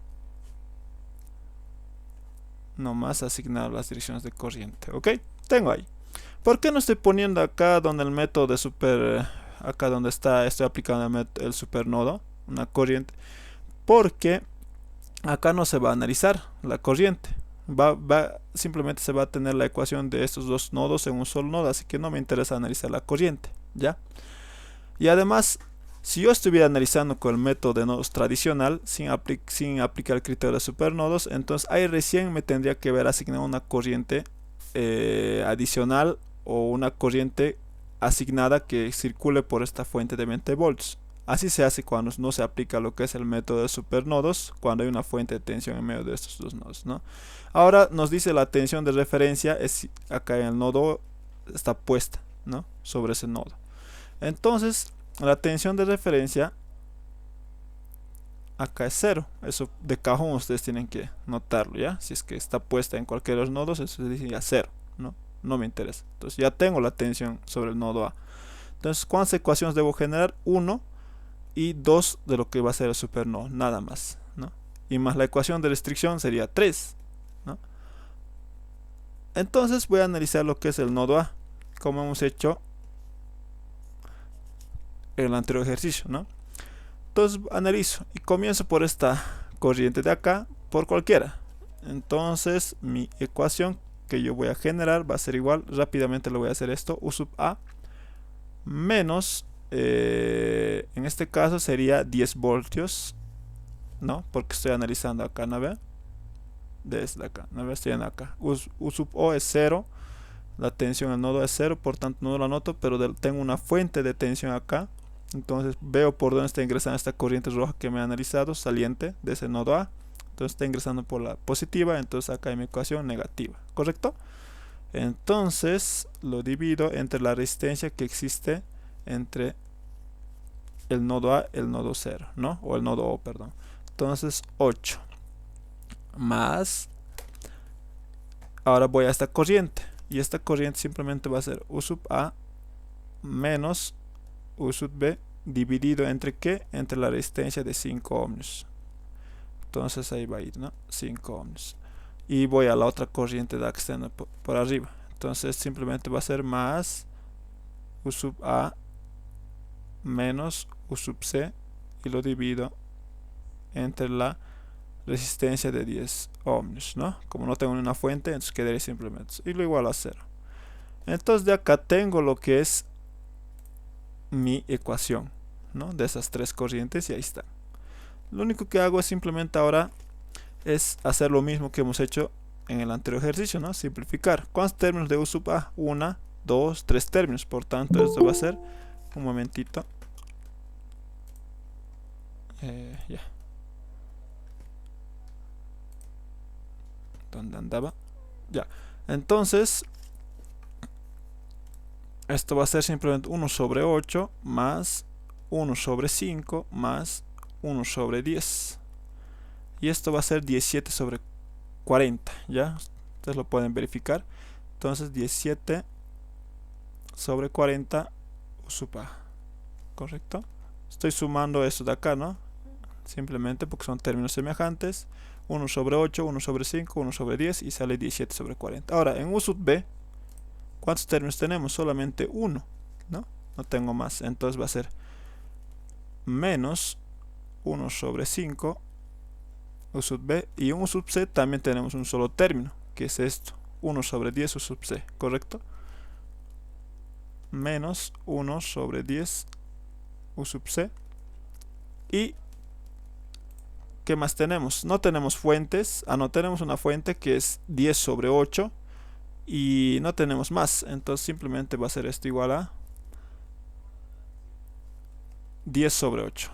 nomás asignar las direcciones de corriente, ¿ok? Tengo ahí. ¿Por qué no estoy poniendo acá donde el método de acá donde estoy aplicando el supernodo, una corriente? Porque acá no se va a analizar la corriente. Simplemente se va a tener la ecuación de estos dos nodos en un solo nodo, así que no me interesa analizar la corriente, ¿ya? Y además, si yo estuviera analizando con el método de nodos tradicional, sin aplicar el criterio de supernodos, entonces ahí recién me tendría que ver asignada una corriente adicional o una corriente asignada que circule por esta fuente de 20 volts. Así se hace cuando no se aplica lo que es el método de supernodos, cuando hay una fuente de tensión en medio de estos dos nodos, ¿no? Ahora nos dice la tensión de referencia es acá en el nodo, está puesta, ¿no? Sobre ese nodo. Entonces, la tensión de referencia acá es 0. Eso de cajón ustedes tienen que notarlo, ¿ya? Si es que está puesta en cualquiera de los nodos, eso se dice ya 0, ¿no? No me interesa. Entonces ya tengo la tensión sobre el nodo A. Entonces, ¿cuántas ecuaciones debo generar? 1 y 2 de lo que va a ser el supernodo, nada más, ¿no? Y más la ecuación de restricción sería 3, ¿no? Entonces voy a analizar lo que es el nodo A, como hemos hecho en el anterior ejercicio, ¿no? Entonces analizo y comienzo por esta corriente de acá, por cualquiera. Entonces mi ecuación que yo voy a generar va a ser igual, rápidamente le voy a hacer esto, U sub A menos, en este caso sería 10 voltios, ¿no? Porque estoy analizando acá, ¿no ve? Desde acá, ¿no ve? Estoy en acá. U sub O es 0, la tensión en el nodo es 0, por tanto no lo anoto, pero tengo una fuente de tensión acá. Entonces veo por dónde está ingresando esta corriente roja que me ha analizado, saliente de ese nodo A. Entonces está ingresando por la positiva, entonces acá hay mi ecuación negativa, ¿correcto? Entonces lo divido entre la resistencia que existe entre el nodo A y el nodo 0, ¿no? O el nodo O, perdón. Entonces 8 más, ahora voy a esta corriente, y esta corriente simplemente va a ser U sub A menos U sub B dividido entre ¿qué? Entre la resistencia de 5 ohmios. Entonces ahí va a ir, ¿no? 5 ohmios. Y voy a la otra corriente de externa por arriba. Entonces simplemente va a ser más U sub A menos U sub C y lo divido entre la resistencia de 10 ohmios, ¿no? Como no tengo una fuente, entonces quedaría simplemente y lo igual a 0. Entonces de acá tengo lo que es mi ecuación, ¿no? De esas tres corrientes y ahí está. Lo único que hago es simplemente ahora es hacer lo mismo que hemos hecho en el anterior ejercicio, ¿no? Simplificar. ¿Cuántos términos de U sub A? 1, 2, 3 términos. Por tanto, esto va a ser, un momentito, Ya. ¿Dónde andaba? Ya. Entonces, esto va a ser simplemente 1 sobre 8 más 1 sobre 5 más 1 sobre 10. Y esto va a ser 17 sobre 40, ¿ya? Ustedes lo pueden verificar. Entonces 17 sobre 40 U sub A, ¿correcto? Estoy sumando esto de acá, ¿no? Simplemente porque son términos semejantes. 1 sobre 8, 1 sobre 5, 1 sobre 10 y sale 17 sobre 40. Ahora, en U sub B, ¿cuántos términos tenemos? Solamente uno, ¿no? No tengo más. Entonces va a ser menos 1 sobre 5 U sub B, y en U sub C también tenemos un solo término, que es esto, 1 sobre 10 U sub C, ¿correcto? Menos 1 sobre 10 U sub C. Y ¿qué más tenemos? No tenemos fuentes. No tenemos una fuente que es 10 sobre 8 y no tenemos más, entonces simplemente va a ser esto igual a 10 sobre 8.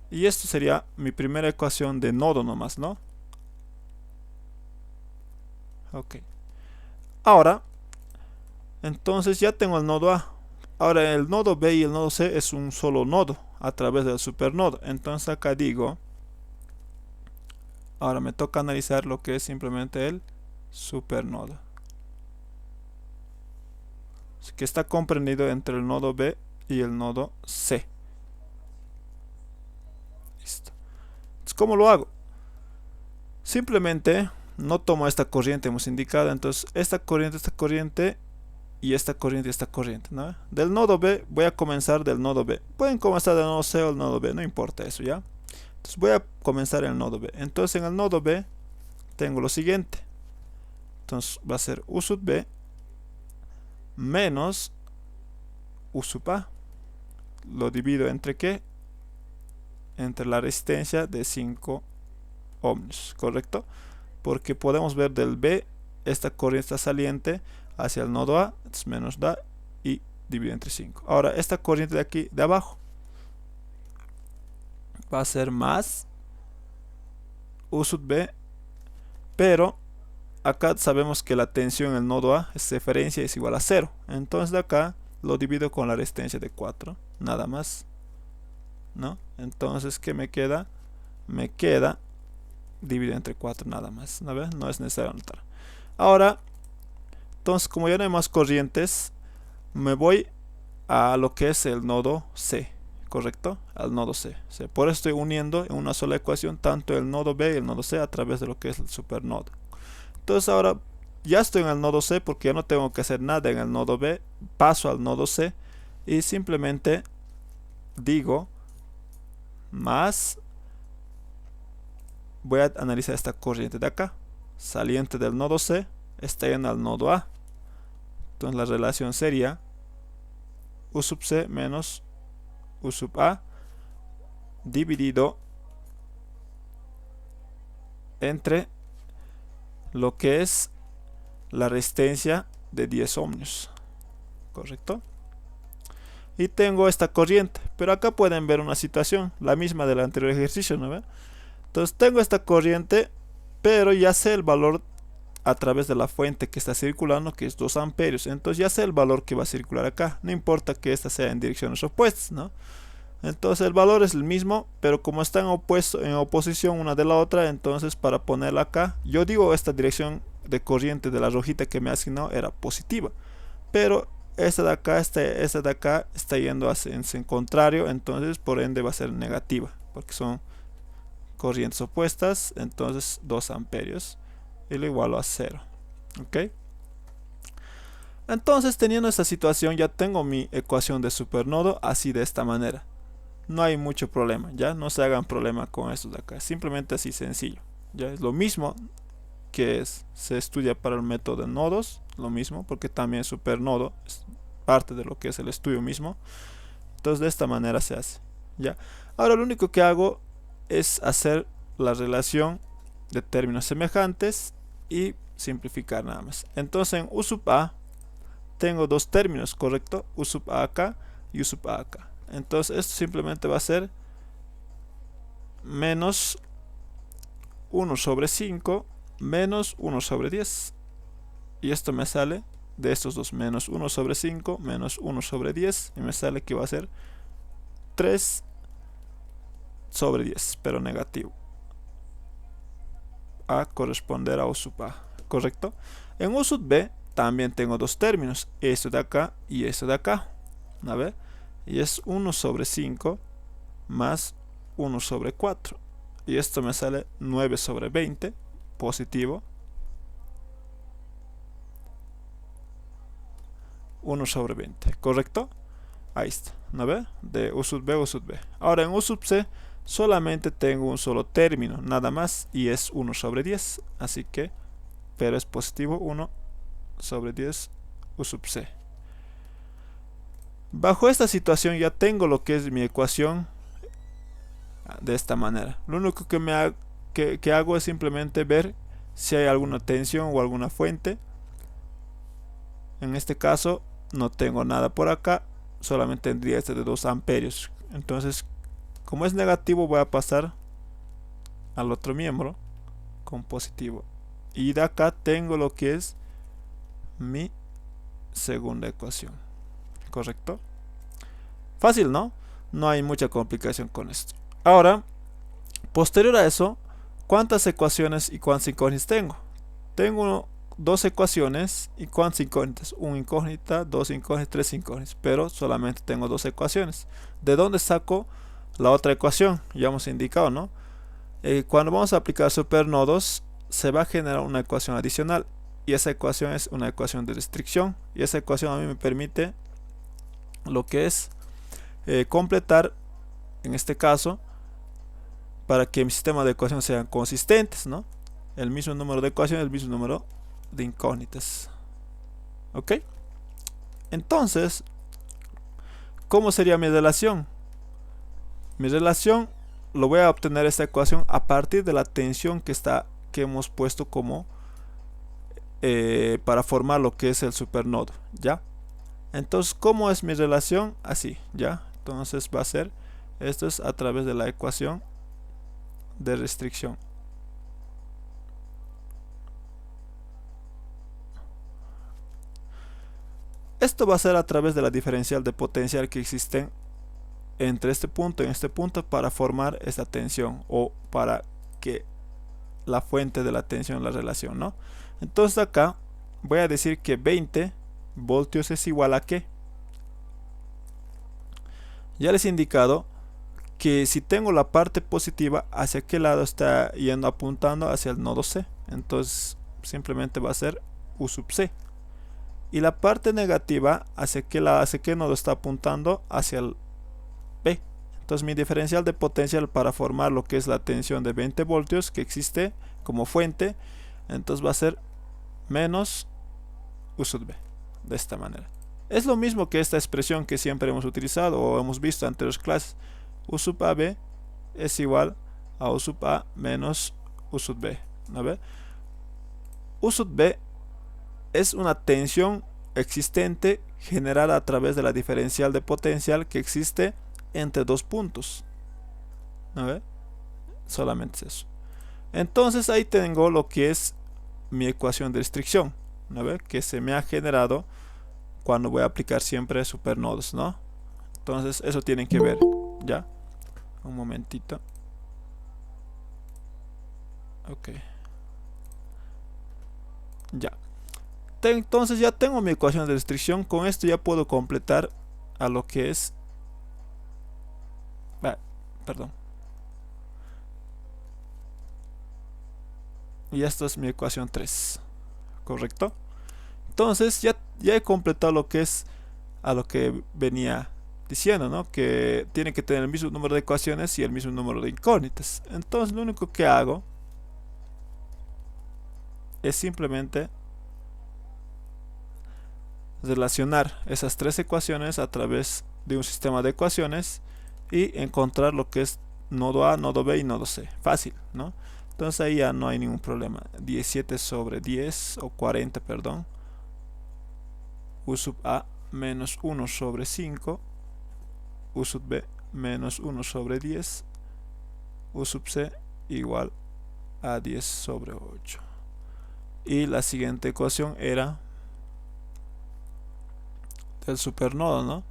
Y esto sería mi primera ecuación de nodo nomás, ¿no? Ok. Ahora, entonces ya tengo el nodo A. Ahora el nodo B y el nodo C es un solo nodo a través del supernodo. Entonces acá digo, ahora me toca analizar lo que es simplemente el supernodo, que está comprendido entre el nodo B y el nodo C. Listo. Entonces, ¿cómo lo hago? Simplemente no tomo esta corriente, hemos indicado. Entonces esta corriente y esta corriente, ¿no? Del nodo B voy a comenzar del nodo B. Pueden comenzar del nodo C o el nodo B, no importa eso, ¿ya? Entonces voy a comenzar en el nodo B. Entonces en el nodo B tengo lo siguiente. Entonces va a ser U sub B menos U sub A. Lo divido entre ¿qué? Entre la resistencia de 5 ohms, ¿correcto? Porque podemos ver del B, esta corriente está saliente hacia el nodo A, entonces menos da y dividido entre 5. Ahora esta corriente de aquí, de abajo, va a ser más U sub B, pero acá sabemos que la tensión en el nodo A es referencia es igual a 0. Entonces de acá lo divido con la resistencia de 4, nada más, ¿no? Entonces, ¿qué me queda? Me queda dividido entre 4 nada más, ¿no ves? No es necesario anotar. Ahora, entonces como ya no hay más corrientes, me voy a lo que es el nodo C, ¿correcto? Al nodo C. Por eso estoy uniendo en una sola ecuación tanto el nodo B y el nodo C a través de lo que es el supernodo. Entonces ahora ya estoy en el nodo C porque ya no tengo que hacer nada en el nodo B. Paso al nodo C y simplemente digo más, voy a analizar esta corriente de acá, saliente del nodo C, está en el nodo A. Entonces la relación sería U sub C menos U sub A dividido entre lo que es la resistencia de 10 ohmios, ¿correcto? Y tengo esta corriente, pero acá pueden ver una situación, la misma del anterior ejercicio, ¿no ve? Entonces tengo esta corriente, pero ya sé el valor a través de la fuente que está circulando, que es 2 amperios. Entonces ya sé el valor que va a circular acá, no importa que esta sea en direcciones opuestas, ¿no? Entonces el valor es el mismo, pero como están en oposición una de la otra, entonces para ponerla acá, yo digo esta dirección de corriente de la rojita que me ha asignado era positiva, pero esta de acá está yendo en contrario, entonces por ende va a ser negativa, porque son corrientes opuestas. Entonces 2 amperios y lo igualo a 0, ¿ok? Entonces teniendo esta situación ya tengo mi ecuación de supernodo así de esta manera. No hay mucho problema, ya no se hagan problema con esto de acá, simplemente así sencillo. Ya es lo mismo que se estudia para el método de nodos, lo mismo, porque también supernodo es parte de lo que es el estudio mismo. Entonces de esta manera se hace, ya. Ahora lo único que hago es hacer la relación de términos semejantes y simplificar nada más. Entonces en U sub A tengo dos términos, ¿correcto? U sub A acá y U sub A acá. Entonces esto simplemente va a ser menos 1 sobre 5 menos 1 sobre 10. Y esto me sale de estos dos, menos 1 sobre 5 menos 1 sobre 10. Y me sale que va a ser 3 sobre 10, pero negativo. A corresponder a U sub A, ¿correcto? En U sub B también tengo dos términos, esto de acá y esto de acá. A ver, y es 1 sobre 5 más 1 sobre 4. Y esto me sale 9 sobre 20, positivo. 1 sobre 20, ¿correcto? Ahí está, ¿no ve? De U sub B, U sub B. Ahora en U sub C solamente tengo un solo término, nada más, y es 1 sobre 10. Así que, pero es positivo 1 sobre 10 U sub C. Bajo esta situación ya tengo lo que es mi ecuación de esta manera. Lo único que hago es simplemente ver si hay alguna tensión o alguna fuente. En este caso no tengo nada por acá, solamente tendría este de 2 amperios. Entonces, como es negativo, voy a pasar al otro miembro con positivo. Y de acá tengo lo que es mi segunda ecuación. ¿Correcto? Fácil, ¿no? No hay mucha complicación con esto. Ahora, posterior a eso, ¿cuántas ecuaciones y cuántas incógnitas tengo? Tengo dos ecuaciones y cuántas incógnitas, una incógnita, dos incógnitas, tres incógnitas, pero solamente tengo dos ecuaciones. ¿De dónde saco la otra ecuación? Ya hemos indicado, ¿no? Cuando vamos a aplicar supernodos, se va a generar una ecuación adicional, y esa ecuación es una ecuación de restricción, y esa ecuación a mí me permite lo que es completar, en este caso, para que mi sistema de ecuaciones sean consistentes, ¿no? El mismo número de ecuaciones, el mismo número de incógnitas. ¿Ok? Entonces, ¿cómo sería mi relación? Mi relación lo voy a obtener esta ecuación a partir de la tensión que hemos puesto como para formar lo que es el supernodo, ¿ya? Entonces, ¿cómo es mi relación? Así, ¿ya? Entonces va a ser, esto es a través de la ecuación de restricción. Esto va a ser a través de la diferencial de potencial que existen entre este punto y este punto para formar esta tensión, o para que la fuente de la tensión, la relación, ¿no? Entonces acá voy a decir que 20 voltios es igual a ¿qué? Ya les he indicado que si tengo la parte positiva, ¿hacia qué lado está yendo apuntando? Hacia el nodo C. Entonces simplemente va a ser U sub C. Y la parte negativa, ¿hacia qué nodo está apuntando? Hacia el B. Entonces mi diferencial de potencial para formar lo que es la tensión de 20 voltios que existe como fuente, entonces va a ser menos U sub B. De esta manera. Es lo mismo que esta expresión que siempre hemos utilizado o hemos visto en anteriores clases. U sub AB es igual a U sub A menos U sub B. ¿No ve? U sub B es una tensión existente generada a través de la diferencial de potencial que existe entre dos puntos. ¿No ve? Solamente es eso. Entonces ahí tengo lo que es mi ecuación de restricción, ¿no ve? Que se me ha generado cuando voy a aplicar siempre supernodos, ¿no? Entonces eso tienen que ver, ¿ya? Un momentito. Ok. Ya. Entonces ya tengo mi ecuación de restricción. Con esto ya puedo completar a lo que es... perdón. Y esto es mi ecuación 3. ¿Correcto? Entonces ya he completado lo que es a lo que venía diciendo, ¿no? Que tiene que tener el mismo número de ecuaciones y el mismo número de incógnitas. Entonces lo único que hago es simplemente relacionar esas tres ecuaciones a través de un sistema de ecuaciones y encontrar lo que es nodo A, nodo B y nodo C. Fácil, ¿no? Entonces ahí ya no hay ningún problema. 17 sobre 10 o 40, perdón. U sub A menos 1 sobre 5 U sub B menos 1 sobre 10, U sub C igual a 10 sobre 8. Y la siguiente ecuación era del supernodo, ¿no?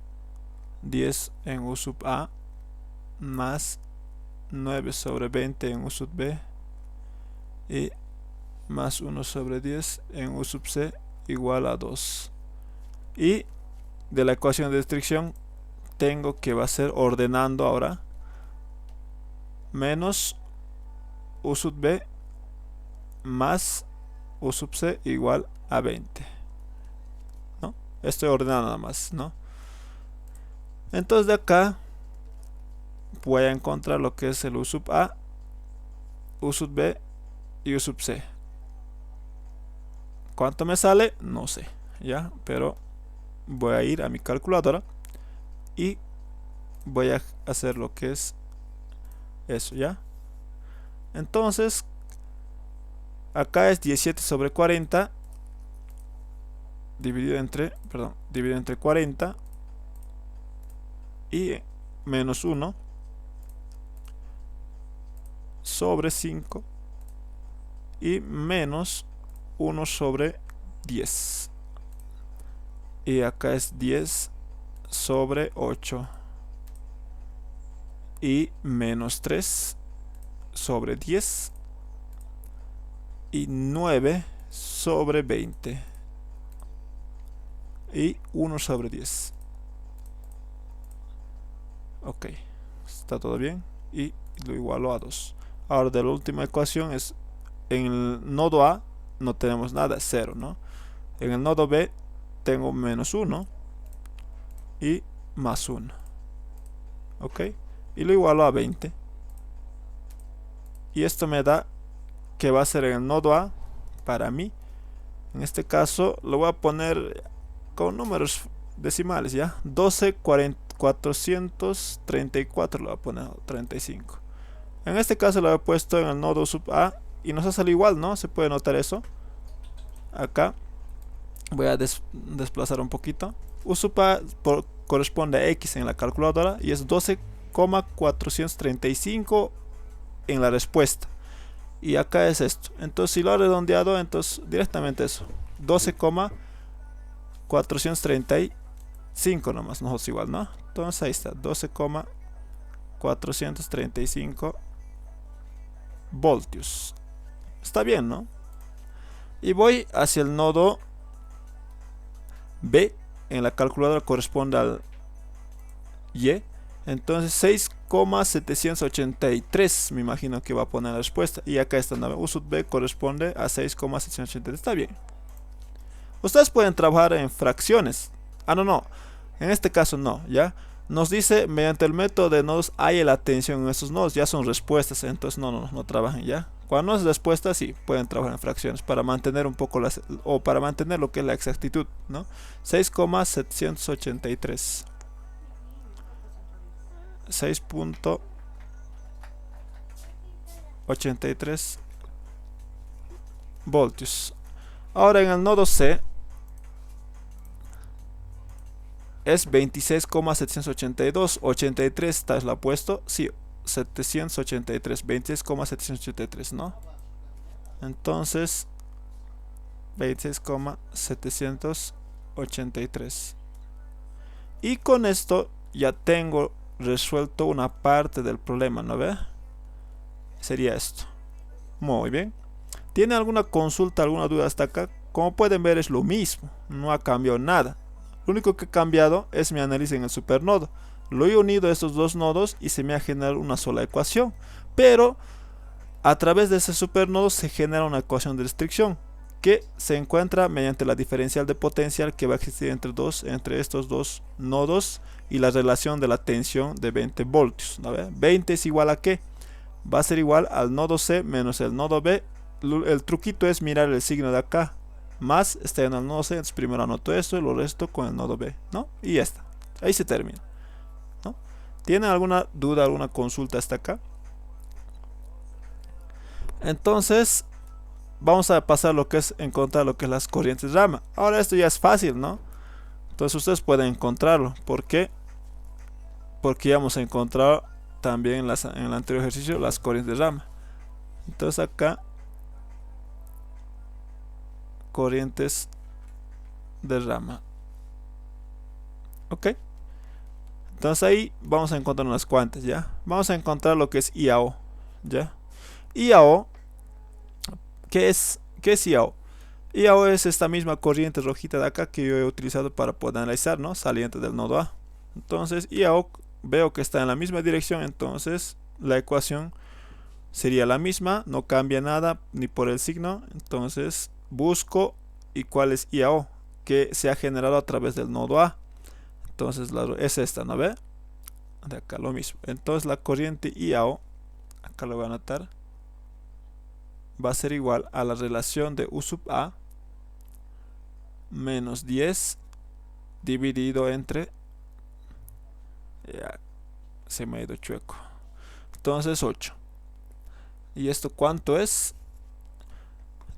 10 en U sub A más 9 sobre 20 en U sub B y más 1 sobre 10 en U sub C igual a 2. Y de la ecuación de restricción tengo que va a ser ordenando ahora menos U sub B más U sub C igual a 20, ¿no? Estoy ordenando nada más, ¿no? Entonces de acá voy a encontrar lo que es el U sub A, U sub B y U sub C. ¿Cuánto me sale? No sé, ¿ya? Pero voy a ir a mi calculadora y voy a hacer lo que es eso, ¿ya? Entonces acá es 17 sobre 40 dividido entre 40 y menos 1 sobre 5 y menos 1 sobre 10. Y acá es 10 sobre 8 y menos 3 sobre 10 y 9 sobre 20 y 1 sobre 10. Ok, está todo bien y lo igualo a 2. Ahora de la última ecuación es en el nodo A no tenemos nada, 0, ¿no? En el nodo B tengo menos 1 y más 1. Ok, y lo igualo a 20. Y esto me da que va a ser en el nodo A para mí. En este caso lo voy a poner con números decimales, ¿ya? 12,434 lo voy a poner 35. En este caso lo he puesto en el nodo sub A y nos ha salido igual, ¿no? Se puede notar eso. Acá voy a desplazar un poquito. U sub A corresponde a X en la calculadora y es 12,435 en la respuesta. Y acá es esto. Entonces si lo he redondeado, entonces directamente eso. 12,435 nomás, no es igual, ¿no? Entonces ahí está, 12,435 voltios. Está bien, ¿no? Y voy hacia el nodo B. En la calculadora corresponde al Y. Entonces 6,783 me imagino que va a poner la respuesta. Y acá está, U sub B corresponde a 6,783. Está bien. Ustedes pueden trabajar en fracciones. No. En este caso no, ¿ya? Nos dice, mediante el método de nodos hay la tensión en estos nodos. Ya son respuestas, entonces no trabajen, ¿ya? Cuando no es respuesta, sí, pueden trabajar en fracciones para mantener un poco para mantener lo que es la exactitud, ¿no? 6,783. 6,83 voltios. Ahora en el nodo C es 26,782. 83 está la puesto. Sí, 783. 26,783, ¿no? Entonces 26,783. Y con esto ya tengo resuelto una parte del problema, ¿no ve? Sería esto. Muy bien. ¿Tiene alguna consulta, alguna duda hasta acá? Como pueden ver es lo mismo, no ha cambiado nada. Lo único que ha cambiado es mi análisis en el supernodo. Lo he unido a estos dos nodos y se me ha generado una sola ecuación. Pero a través de ese supernodo se genera una ecuación de restricción que se encuentra mediante la diferencial de potencial que va a existir entre estos dos nodos y la relación de la tensión de 20 voltios. ¿No ve? 20 es igual a ¿qué? Va a ser igual al nodo C menos el nodo B. El truquito es mirar el signo de acá. Más está en el nodo C, entonces primero anoto esto y lo resto con el nodo B, ¿no? Y ya está. Ahí se termina, ¿no? ¿Tienen alguna duda, alguna consulta hasta acá? Entonces vamos a pasar lo que es encontrar lo que es las corrientes rama. Ahora esto ya es fácil, ¿no? Entonces ustedes pueden encontrarlo. ¿Por qué? porque ya hemos encontrado también en el anterior ejercicio las corrientes de rama. Entonces acá corrientes de rama. Ok, entonces ahí vamos a encontrar unas cuantas. Ya vamos a encontrar lo que es IAO. Ya, IAO, ¿qué es IAO? IAO es esta misma corriente rojita de acá que yo he utilizado para poder analizar, ¿no? Saliente del nodo A. Entonces IAO veo que está en la misma dirección, entonces la ecuación sería la misma, no cambia nada ni por el signo. Entonces busco y cuál es IAO, que se ha generado a través del nodo A. Entonces es esta, ¿no ve? De acá lo mismo. Entonces la corriente IAO, acá lo voy a anotar, va a ser igual a la relación de U sub A menos 10 dividido entre, ya, se me ha ido chueco, entonces 8. ¿Y esto cuánto es?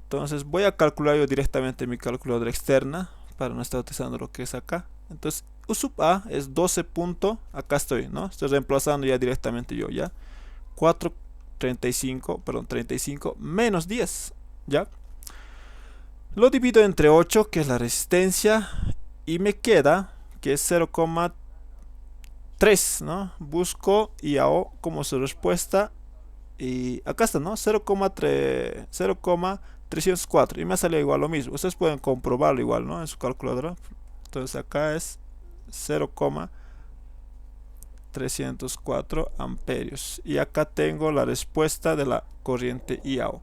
Entonces voy a calcular yo directamente en mi calculadora externa para no estar utilizando lo que es acá. Entonces U sub A es 12 punto, acá estoy, ¿no? Estoy reemplazando ya directamente yo, ¿ya? 35 menos 10, ¿ya? Lo divido entre 8, que es la resistencia, y me queda que es 0,3, ¿no? Busco IAO como su respuesta y acá está, ¿no? 0,304 y me ha salido igual lo mismo. Ustedes pueden comprobarlo igual, ¿no? En su calculadora. Entonces acá es 0,304 amperios y acá tengo la respuesta de la corriente IAO.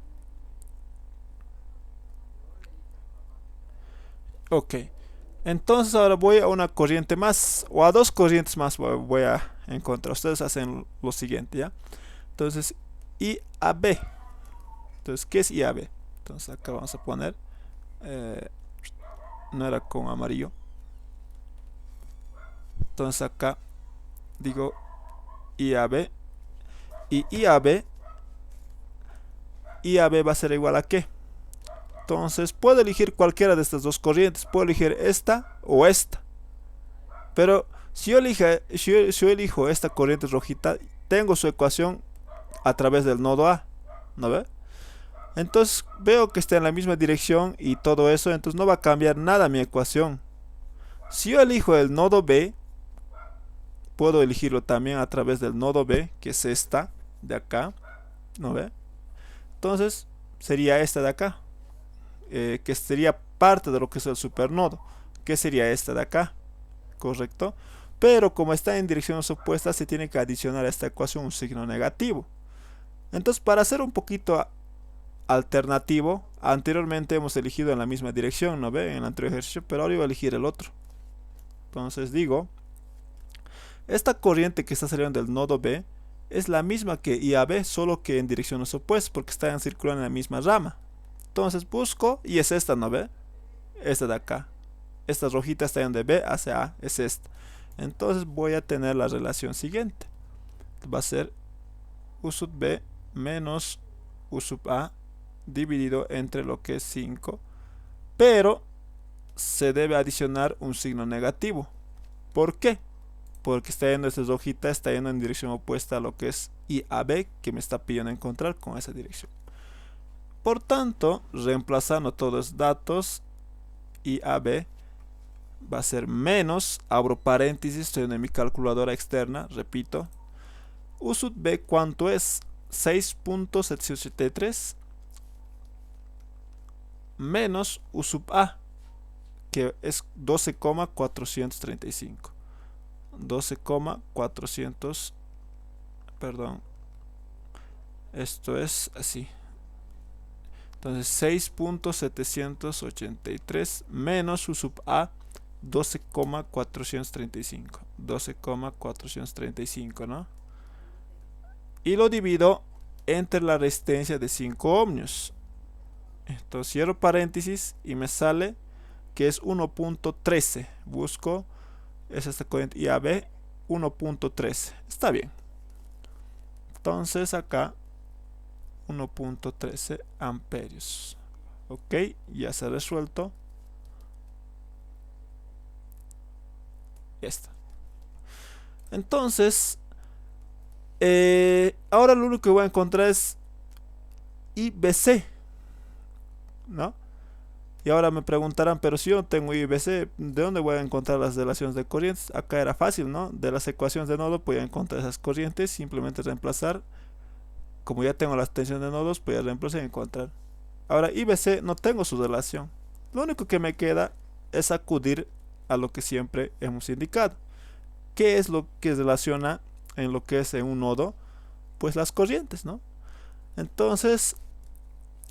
Ok, entonces ahora voy a una corriente más o a dos corrientes más voy a encontrar. Ustedes hacen lo siguiente, ¿ya? Entonces IAB. Entonces, ¿qué es IAB? Entonces acá vamos a poner, no era con amarillo. Entonces acá digo IAB y IAB va a ser igual a ¿qué? Entonces puedo elegir cualquiera de estas dos corrientes, puedo elegir esta o esta. Pero si yo elijo esta corriente rojita, tengo su ecuación a través del nodo A, ¿no ve? Entonces veo que está en la misma dirección y todo eso, entonces no va a cambiar nada mi ecuación. Si yo elijo el nodo B, puedo elegirlo también a través del nodo B, que es esta de acá, ¿no ve? Entonces sería esta de acá, que sería parte de lo que es el supernodo, que sería esta de acá, ¿correcto? Pero como está en direcciones opuestas, se tiene que adicionar a esta ecuación un signo negativo. Entonces, para hacer un poquito alternativo, anteriormente hemos elegido en la misma dirección, ¿no ve? En el anterior ejercicio, pero ahora iba a elegir el otro. Entonces digo, esta corriente que está saliendo del nodo B es la misma que IAB, solo que en direcciones opuestas, porque están circulando en la misma rama. Entonces busco, y es esta, ¿no ve? Esta de acá. Esta rojita está de B hacia A, es esta. Entonces voy a tener la relación siguiente. Va a ser U sub B menos U sub A dividido entre lo que es 5. Pero se debe adicionar un signo negativo. ¿Por qué? Porque está yendo esta rojita, está yendo en dirección opuesta a lo que es IAB, que me está pidiendo encontrar con esa dirección. Por tanto, reemplazando todos los datos, IAB va a ser menos, abro paréntesis, estoy en mi calculadora externa, repito, U sub B, ¿cuánto es? 6.783 menos U sub A, que es 12,435. 12,400, perdón, esto es así. Entonces 6.783 menos U sub A 12,435. 12,435, ¿no? Y lo divido entre la resistencia de 5 ohmios. Entonces cierro paréntesis y me sale que es 1.13. Busco, es esta corriente IAB, 1.13. Está bien. Entonces acá 1.13 amperios. Ok, ya se ha resuelto. Esta. Entonces, ahora lo único que voy a encontrar es IBC, ¿no? Y ahora me preguntarán, pero si yo no tengo IBC, ¿de dónde voy a encontrar las relaciones de corrientes? Acá era fácil, ¿no? De las ecuaciones de nodo voy a encontrar esas corrientes, simplemente reemplazar. Como ya tengo las tensiones de nodos, voy a reemplazar y encontrar. Ahora IBC no tengo su relación. Lo único que me queda es acudir a lo que siempre hemos indicado. ¿Qué es lo que relaciona en lo que es en un nodo? Pues las corrientes, ¿no? Entonces,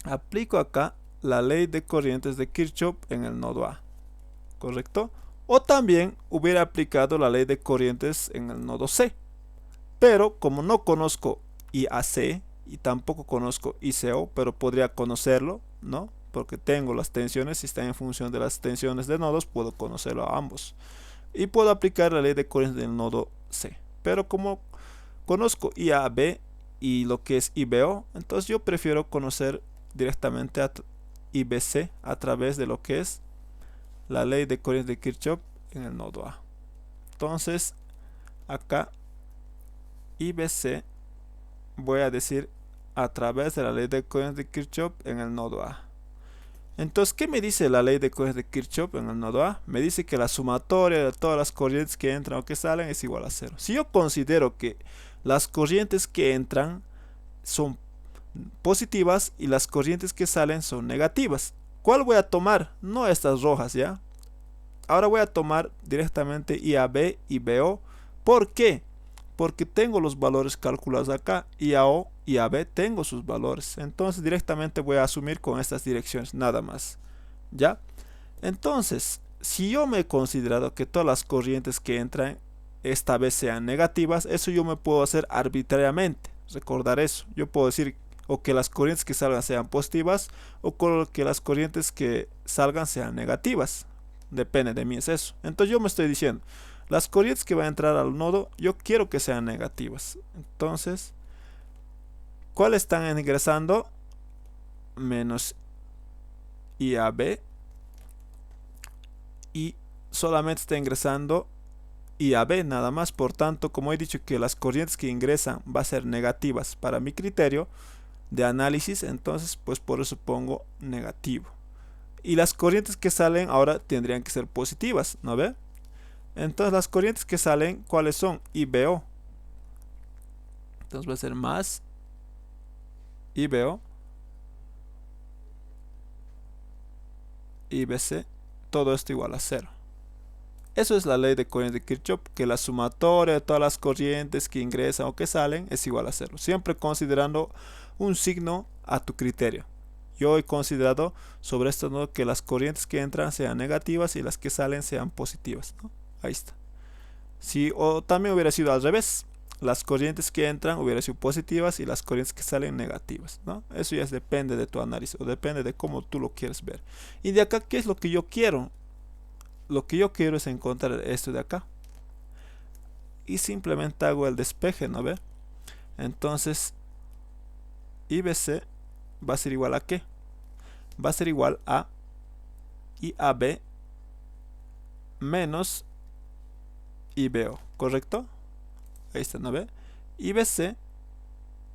aplico acá la ley de corrientes de Kirchhoff en el nodo A, ¿correcto? O también hubiera aplicado la ley de corrientes en el nodo C. Pero como no conozco IAC y tampoco conozco ICO, pero podría conocerlo, ¿no? Porque tengo las tensiones, si están en función de las tensiones de nodos, puedo conocerlo a ambos. Y puedo aplicar la ley de corrientes del nodo C. Pero como conozco IAB y lo que es IBO, entonces yo prefiero conocer directamente a IBC a través de lo que es la ley de corrientes de Kirchhoff en el nodo A. Entonces, acá IBC voy a decir a través de la ley de corrientes de Kirchhoff en el nodo A. Entonces, ¿qué me dice la ley de corrientes de Kirchhoff en el nodo A? Me dice que la sumatoria de todas las corrientes que entran o que salen es igual a 0. Si yo considero que las corrientes que entran son positivas y las corrientes que salen son negativas, ¿cuál voy a tomar? No estas rojas, ¿ya? Ahora voy a tomar directamente IAB y BO. ¿Por qué? Porque tengo los valores calculados acá. IAO y AB tengo sus valores. Entonces directamente voy a asumir con estas direcciones, nada más. ¿Ya? Entonces, si yo me he considerado que todas las corrientes que entran esta vez sean negativas, eso yo me puedo hacer arbitrariamente. Recordar eso. Yo puedo decir o que las corrientes que salgan sean positivas o que las corrientes que salgan sean negativas. Depende de mí, es eso. Entonces yo me estoy diciendo, las corrientes que van a entrar al nodo, yo quiero que sean negativas. Entonces, ¿cuáles están ingresando? Menos IAB. Y solamente está ingresando IAB nada más. Por tanto, como he dicho que las corrientes que ingresan va a ser negativas para mi criterio de análisis, entonces pues por eso pongo negativo. Y las corrientes que salen ahora tendrían que ser positivas, ¿no ve? Entonces las corrientes que salen, ¿cuáles son? IBO. Entonces va a ser más IBO, IBC, todo esto igual a 0. Eso es la ley de corrientes de Kirchhoff, que la sumatoria de todas las corrientes que ingresan o que salen es igual a 0. Siempre considerando un signo a tu criterio. Yo he considerado sobre esto, ¿no?, que las corrientes que entran sean negativas y las que salen sean positivas, ¿no? Ahí está. Si, o también hubiera sido al revés. Las corrientes que entran hubieran sido positivas y las corrientes que salen negativas, ¿no? Eso ya depende de tu análisis o depende de cómo tú lo quieres ver. Y de acá, ¿qué es lo que yo quiero? Lo que yo quiero es encontrar esto de acá. Y simplemente hago el despeje, ¿no ve? Entonces, IBC va a ser igual a ¿qué? Va a ser igual a IAB menos IBO, ¿correcto? Ahí está, ¿no ve? IBC,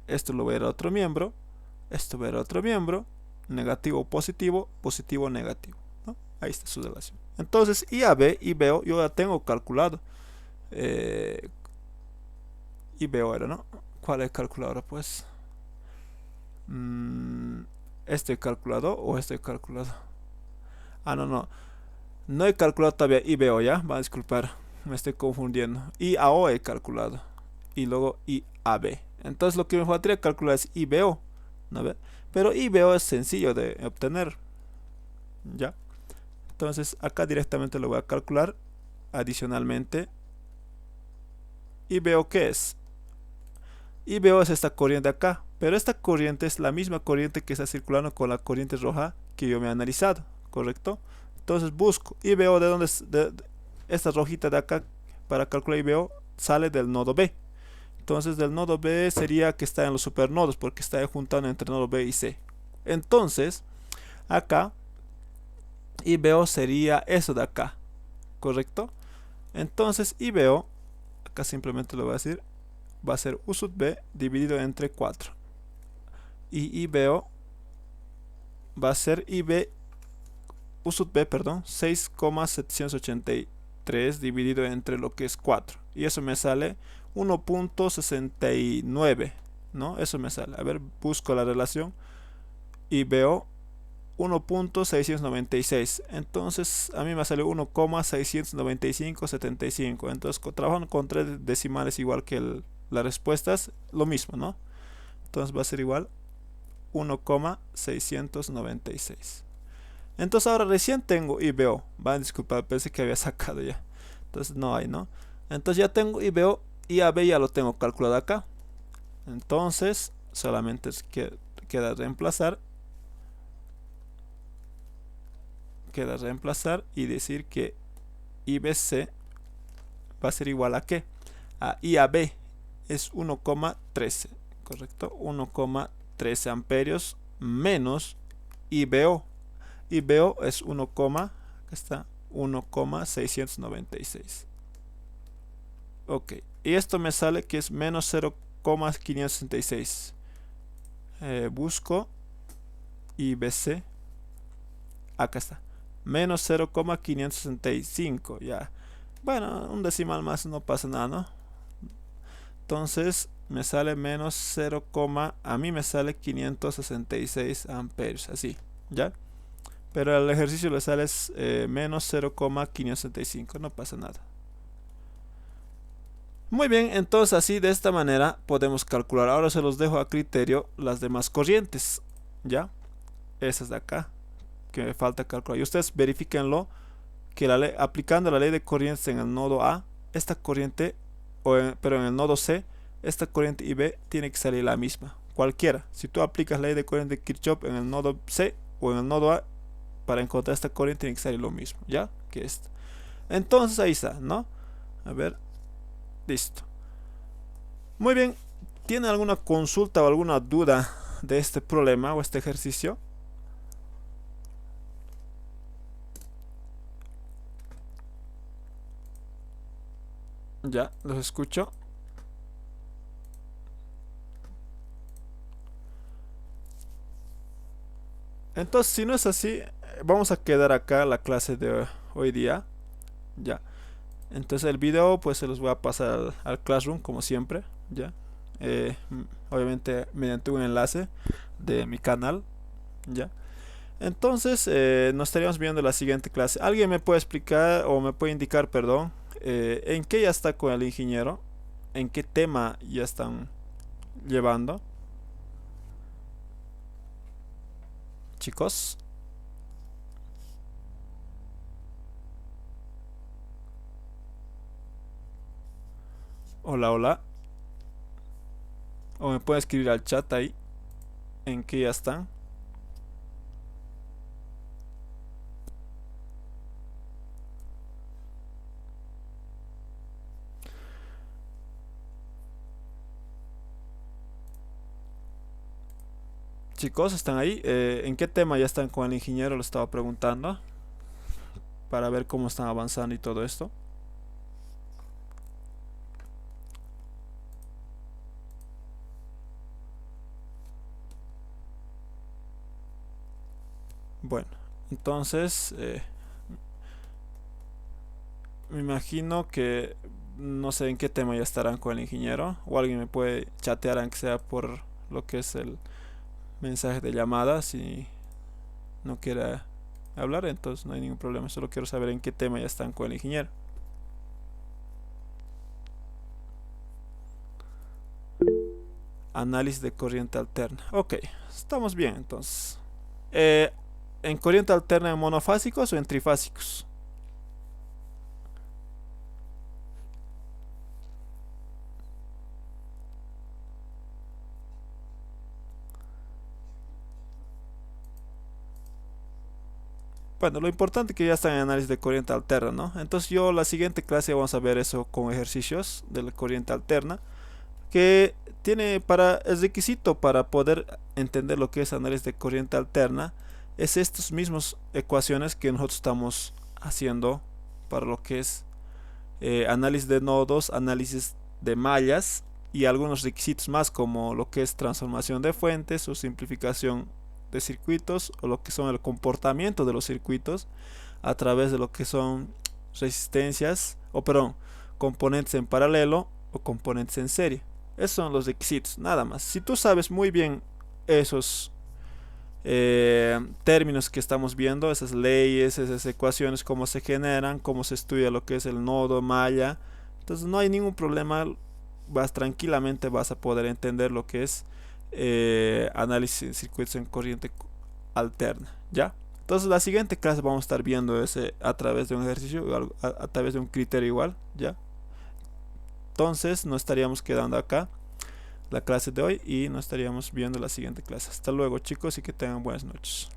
esto lo voy a ir a otro miembro, esto va a ir a otro miembro, negativo, positivo, positivo, negativo, ¿no? Ahí está su relación. Entonces, IAB y IBO yo ya tengo calculado. IBO era, ¿no? ¿Cuál he calculado ahora, pues? ¿Este he calculado o este he calculado? Ah, no. No he calculado todavía IBO, ¿ya? Va a disculpar, me estoy confundiendo. IAO he calculado. Y luego IAB. Entonces lo que me faltaría calcular es IBO, ¿no ve? Pero IBO es sencillo de obtener, ¿ya? Entonces acá directamente lo voy a calcular. Adicionalmente, IBO, ¿qué es? IBO es esta corriente acá, pero esta corriente es la misma corriente que está circulando con la corriente roja que yo me he analizado, ¿correcto? Entonces busco IBO, ¿de dónde es? Esta rojita de acá para calcular IBO sale del nodo B. Entonces del nodo B sería que está en los supernodos porque está juntando entre nodo B y C. Entonces acá IBO sería eso de acá, ¿correcto? Entonces IBO acá simplemente lo voy a decir, va a ser U sub B dividido entre 4. Y IBO va a ser U sub B, perdón, 6,783 dividido entre lo que es 4. Y eso me sale 1.69, ¿no? Eso me sale. A ver, busco la relación y veo 1.696. Entonces a mí me sale 1,69575. Entonces trabajando con 3 decimales igual que las respuestas, lo mismo, ¿no? Entonces va a ser igual 1,696. Entonces ahora recién tengo IBO. Va a disculpar, pensé que había sacado ya. Entonces no hay, ¿no? Entonces ya tengo IBO y AB ya lo tengo calculado acá. Entonces solamente queda reemplazar. Y decir que IBC va a ser igual a ¿qué? A IAB es 1,13, correcto, 1,13 amperios menos IBO. IBO es 1,696. Ok, y esto me sale que es menos 0,566. Busco IBC, acá está, menos 0,565, ya. Bueno, un decimal más no pasa nada, ¿no? Entonces me sale menos 0, a mí me sale 566 amperios, así, ¿ya? Pero al ejercicio le sale menos 0,565, no pasa nada. Muy bien, entonces así de esta manera podemos calcular. Ahora se los dejo a criterio las demás corrientes, ¿ya? Esas de acá, que me falta calcular. Y ustedes verifíquenlo, que aplicando la ley de corrientes en el nodo A, esta corriente, pero en el nodo C, esta corriente IB tiene que salir la misma, cualquiera. Si tú aplicas la ley de corriente de Kirchhoff en el nodo C o en el nodo A, para encontrar esta corriente tiene que salir lo mismo, ¿ya? Que esta. Entonces ahí está, ¿no? A ver, listo. Muy bien, ¿tiene alguna consulta o alguna duda de este problema o este ejercicio? Ya, los escucho. Entonces, si no es así, vamos a quedar acá la clase de hoy día. Ya. Entonces el video pues se los voy a pasar al Classroom como siempre. Ya. Obviamente mediante un enlace de mi canal. Ya. Entonces nos estaríamos viendo en la siguiente clase. ¿Alguien me puede explicar o me puede indicar, perdón, en qué ya está con el ingeniero? ¿En qué tema ya están llevando? Chicos. Hola, hola. O me pueden escribir al chat ahí. ¿En qué ya están? Chicos, ¿están ahí? ¿En qué tema ya están con el ingeniero? Lo estaba preguntando. Para ver cómo están avanzando y todo esto. Bueno, entonces me imagino que no sé en qué tema ya estarán con el ingeniero. O alguien me puede chatear aunque sea por lo que es el mensaje de llamada. Si no quiere hablar, entonces no hay ningún problema. Solo quiero saber en qué tema ya están con el ingeniero. Análisis de corriente alterna. Ok, estamos bien entonces. ¿En corriente alterna en monofásicos o en trifásicos? Bueno, lo importante es que ya están en análisis de corriente alterna, ¿no? Entonces yo la siguiente clase vamos a ver eso con ejercicios de la corriente alterna, que tiene el requisito para poder entender lo que es análisis de corriente alterna, es estas mismas ecuaciones que nosotros estamos haciendo para lo que es análisis de nodos, análisis de mallas y algunos requisitos más como lo que es transformación de fuentes o simplificación de circuitos o lo que son el comportamiento de los circuitos a través de lo que son resistencias o perdón, componentes en paralelo o componentes en serie. Esos son los requisitos, nada más. Si tú sabes muy bien esos términos que estamos viendo, esas leyes, esas ecuaciones, cómo se generan, cómo se estudia lo que es el nodo, malla, entonces no hay ningún problema, tranquilamente vas a poder entender lo que es análisis de circuitos en corriente alterna, ¿ya? Entonces la siguiente clase vamos a estar viendo ese a través de un ejercicio, a través de un criterio igual, ¿ya? Entonces nos estaríamos quedando acá la clase de hoy y nos estaríamos viendo la siguiente clase. Hasta luego chicos y que tengan buenas noches.